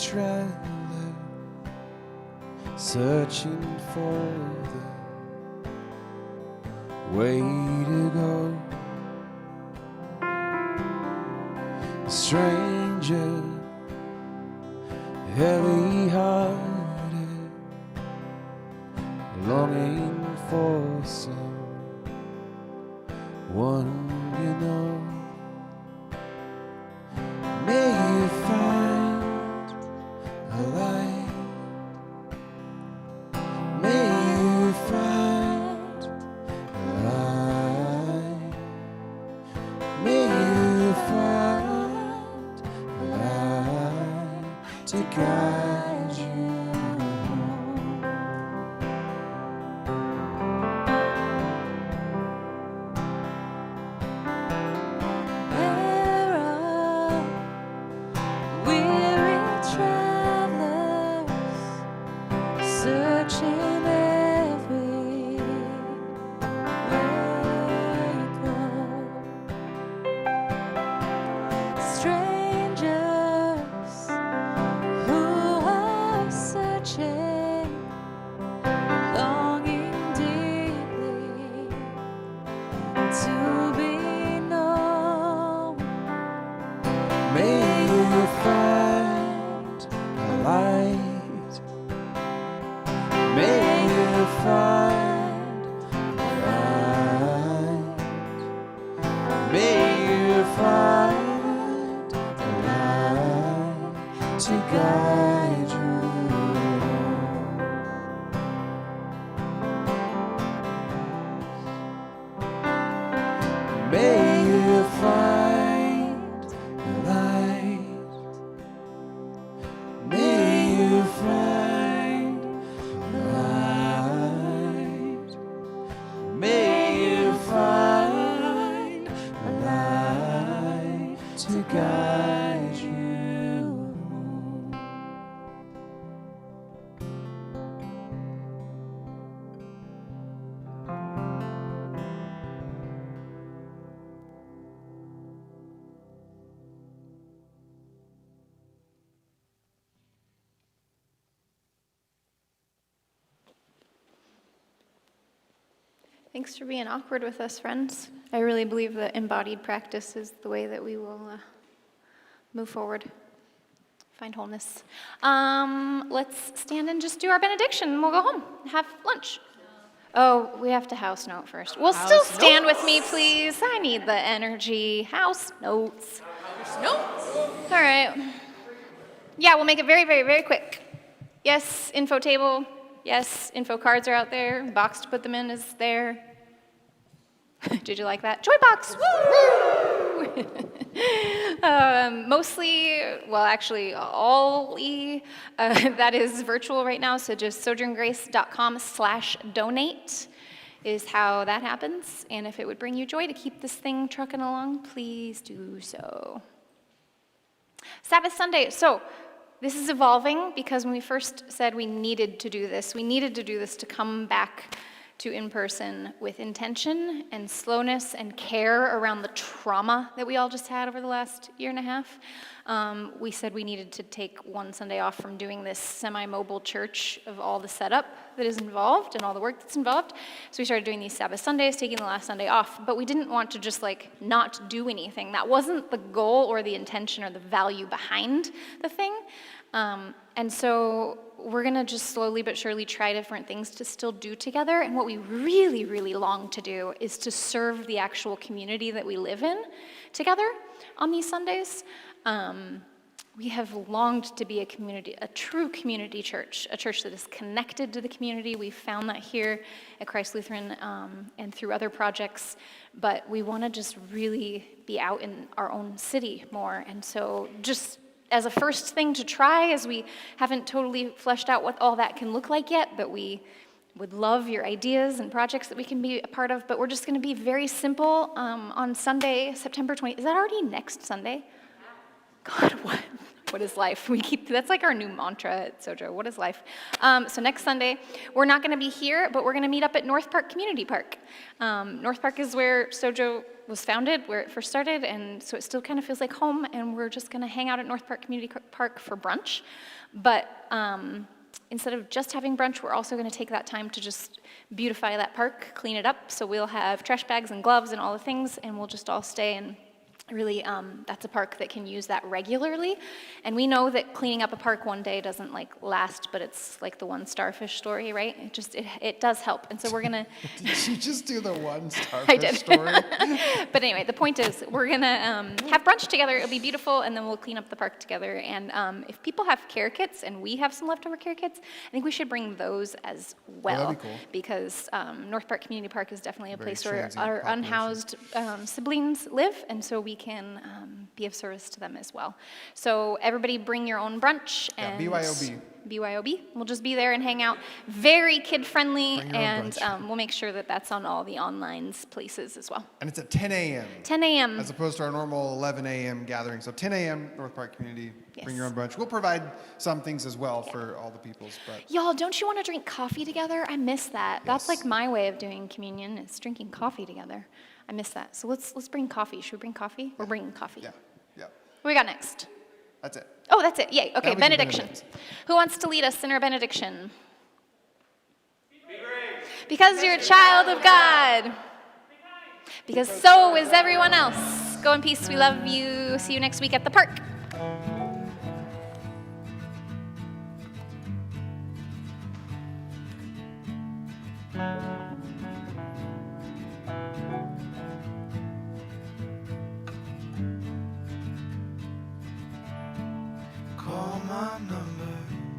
traveler searching for the way to go. A stranger, heavy-hearted, longing for someone you know. May you find a light. May you find a light. May you find a light to guide you home. There are weary travelers searching everywhere to go. Strangers who are searching, longing deeply to be known. May you find a light. May you find a light. May you find a light to guide you home. May you find a light. May you find a light. May you find a light to guide you home. Thanks for being awkward with us, friends. I really believe that embodied practice is the way that we will move forward, find wholeness. Let's stand and just do our benediction, and we'll go home and have lunch. Oh, we have to house note first. Well, still stand with me, please. I need the energy. House notes. House notes. All right. Yeah, we'll make it very, very, very quick. Yes, info table. Yes, info cards are out there. Box to put them in is there. Did you like that? Joy box! Woo! Mostly, well, actually, that is virtual right now, so just sojourngrace.com/donate is how that happens. And if it would bring you joy to keep this thing trucking along, please do so. Sabbath Sunday. So, this is evolving because when we first said we needed to do this to come back to in-person with intention and slowness and care around the trauma that we all just had over the last year and a half. We said we needed to take one Sunday off from doing this semi-mobile church of all the setup that is involved and all the work that's involved. So we started doing these Sabbath Sundays, taking the last Sunday off, but we didn't want to just not do anything. That wasn't the goal or the intention or the value behind the thing. And so we're going to just slowly but surely try different things to still do together. And what we really, really long to do is to serve the actual community that we live in together on these Sundays. We have longed to be a community, a true community church, a church that is connected to the community. We've found that here at Christ Lutheran and through other projects, but we want to just really be out in our own city more. And so just as a first thing to try, as we haven't totally fleshed out what all that can look like yet, but we would love your ideas and projects that we can be a part of, but we're just going to be very simple on Sunday, September 20th. Is that already next Sunday? God, what What is life? That's like our new mantra at Sojo. What is life? So next Sunday, we're not going to be here, but we're going to meet up at North Park Community Park. North Park is where Sojo was founded, where it first started, and so it still kind of feels like home, and we're just going to hang out at North Park Community Park for brunch. But instead of just having brunch, we're also going to take that time to just beautify that park, clean it up, so we'll have trash bags and gloves and all the things, and we'll just all stay and really, that's a park that can use that regularly. And we know that cleaning up a park one day doesn't last, but it's like the one starfish story, right? It does help. And so we're gonna. Did you just do the one starfish I did. story? But anyway, the point is we're gonna have brunch together. It'll be beautiful, and then we'll clean up the park together. And if people have care kits, and we have some leftover care kits, I think we should bring those as well. that'd be cool. Because North Park Community Park is definitely a Very place where transient our population. unhoused siblings live, and so we can be of service to them as well. So everybody bring your own brunch. Yeah, And BYOB. BYOB. We'll just be there and hang out. Very kid-friendly, Bring your own and brunch. we'll make sure that that's on all the online places as well. And it's at 10 a.m. 10 a.m. as opposed to our normal 11 a.m. gathering. So 10 a.m. North Park Community, bring your Yes. own brunch. We'll provide some things as well for all the peoples, but Y'all, don't you want to drink coffee together? I miss that. That's Yes. like my way of doing communion, is drinking coffee together. I miss that. So let's bring coffee. Should we bring coffee? We're bringing coffee. yeah. What we got next? That's it. Oh, that's it. Yay. Okay, we can benediction. benedict. Who wants to lead us in our benediction? Because you're a child of God. Because so is everyone else. Go in peace. We love you. See you next week at the park. Call my number.